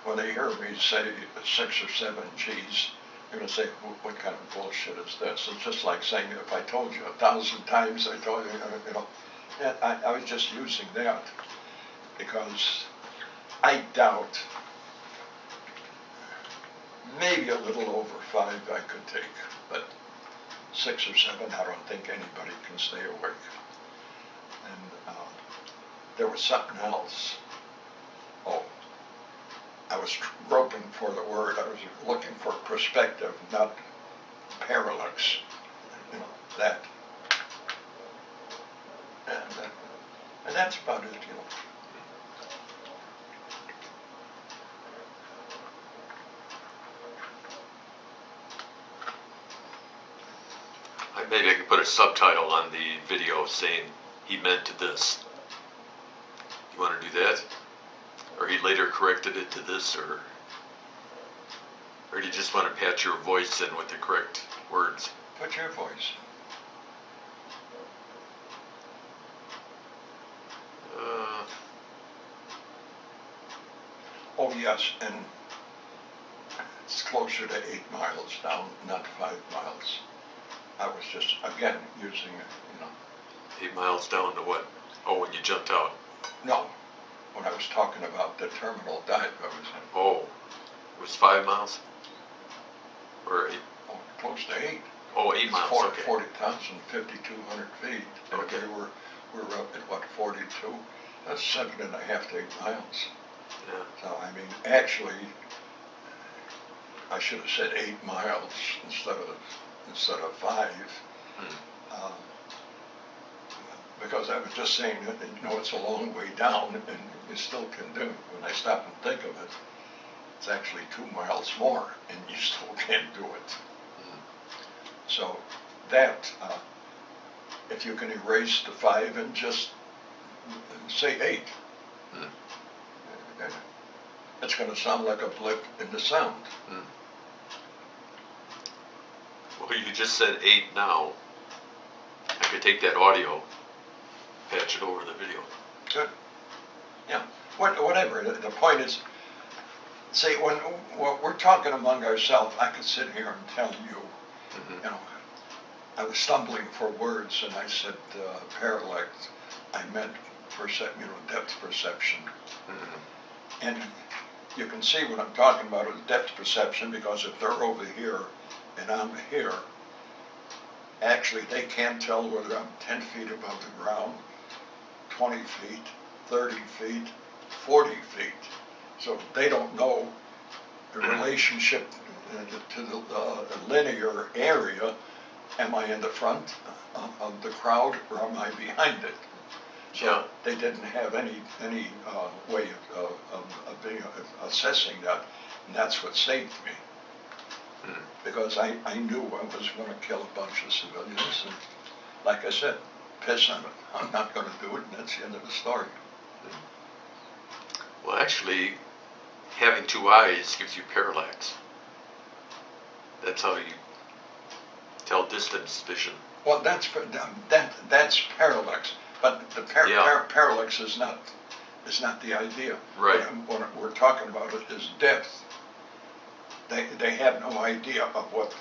when they hear me say 6 or 7 G's, they're going to say, what kind of bullshit is this? It's just like saying, if I told you 1,000 times, I told you, And I was just using that because I doubt maybe a little over 5 I could take, but 6 or 7, I don't think anybody can stay awake. And there was something else. Oh, I was groping for the word. I was looking for perspective, not parallax. That. And that's about it, Maybe I can put a subtitle on the video saying he meant this. You want to do that? Or he later corrected it to this, or do you just want to patch your voice in with the correct words? Put your voice. Oh yes, and it's closer to 8 miles down, not 5 miles. I was just, again, using, 8 miles down to what? Oh, when you jumped out. No, when I was talking about the terminal dive I was in. Oh, it was 5 miles? Or 8? Oh, close to 8. Oh, 8 miles, 40,000, 5,200 feet. Okay. We were up at, 42? That's 7.5 to 8 miles. Yeah. So, actually, I should have said 8 miles instead of 5. Because I was just saying that, it's a long way down, and you still can do it. When I stop and think of it, it's actually 2 miles more, and you still can't do it. So that, if you can erase the 5 and just say 8, it's going to sound like a blip in the sound. Well, you just said 8 now. I could take that audio, patch it over the video. Good. Yeah. Whatever. The point is, see, when we're talking among ourselves, I could sit here and tell you, I was stumbling for words, and I said parallax. I meant depth perception. And you can see what I'm talking about is depth perception, because if they're over here and I'm here, actually they can't tell whether I'm 10 feet above the ground, 20 feet, 30 feet, 40 feet. So they don't know the relationship to the linear area. Am I in the front of the crowd, or am I behind it? So they didn't have any way of assessing that, and that's what saved me. Because I knew I was going to kill a bunch of civilians, and like I said, piss on it. I'm not going to do it, and that's the end of the story. Well, actually, having 2 eyes gives you parallax. That's how you tell distance vision. Well, that's parallax, but the parallax is not is not the idea. Right. What we're talking about is depth. They have no idea of what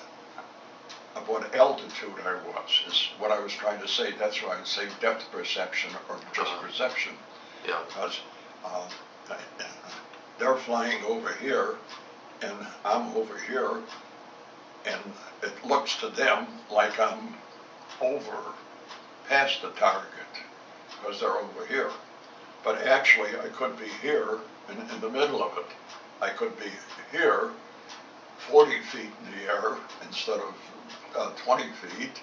altitude I was, is what I was trying to say. That's why I say depth perception or just perception. Yeah. Because they're flying over here and I'm over here, and it looks to them like I'm over past the target because they're over here. But actually I could be here in the middle of it. I could be here 40 feet in the air instead of 20 feet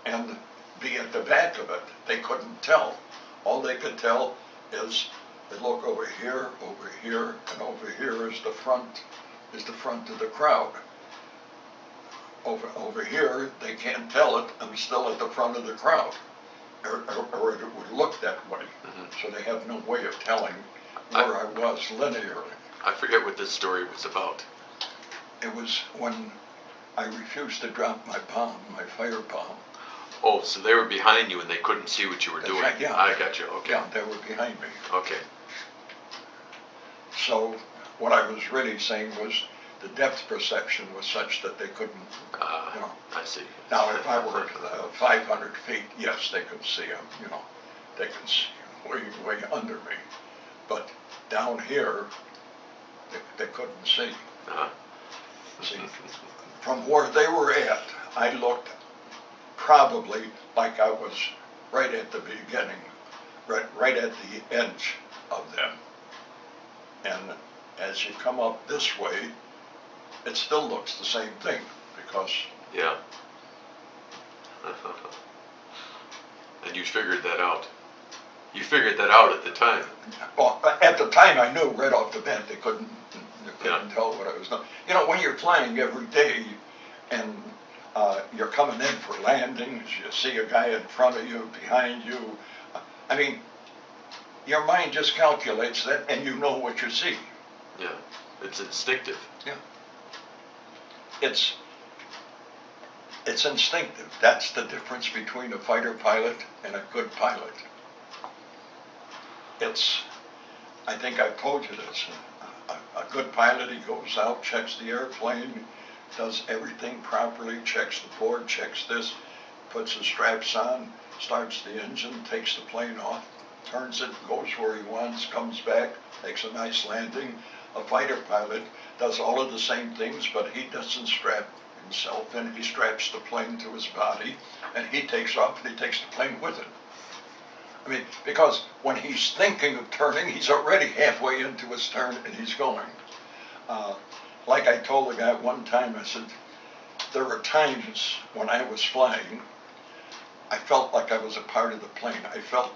and be at the back of it. They couldn't tell. All they could tell is they look over here, and over here is the front of the crowd. Over here, they can't tell it. I'm still at the front of the crowd, or it would look that way. Mm-hmm. So they have no way of telling where I was linearly. I forget what this story was about. It was when I refused to drop my bomb, my fire bomb. Oh, so they were behind you and they couldn't see what you were doing. Right, yeah. I got you. Okay. Yeah, they were behind me. Okay. So what I was really saying was the depth perception was such that they couldn't, I see. Now if I were 500 feet, yes, they could see them, they could see way under me. But down here, they couldn't see. Uh-huh. See, from where they were at, I looked probably like I was right at the beginning, right at the edge of them. And as you come up this way, it still looks the same thing because... Yeah. And you figured that out. You figured that out at the time. Well, at the time I knew right off the bat they couldn't tell what I was doing. When you're flying every day and you're coming in for landings, you see a guy in front of you, behind you. I mean, your mind just calculates that and you know what you see. Yeah, it's instinctive. Yeah. It's instinctive. That's the difference between a fighter pilot and a good pilot. I think I've told you this. A good pilot, he goes out, checks the airplane, does everything properly, checks the board, checks this, puts the straps on, starts the engine, takes the plane off, turns it, goes where he wants, comes back, makes a nice landing. A fighter pilot does all of the same things, but he doesn't strap himself in. He straps the plane to his body, and he takes off and he takes the plane with him. I mean, because when he's thinking of turning, he's already halfway into his turn and he's going. Like I told the guy one time, I said, there were times when I was flying, I felt like I was a part of the plane. I felt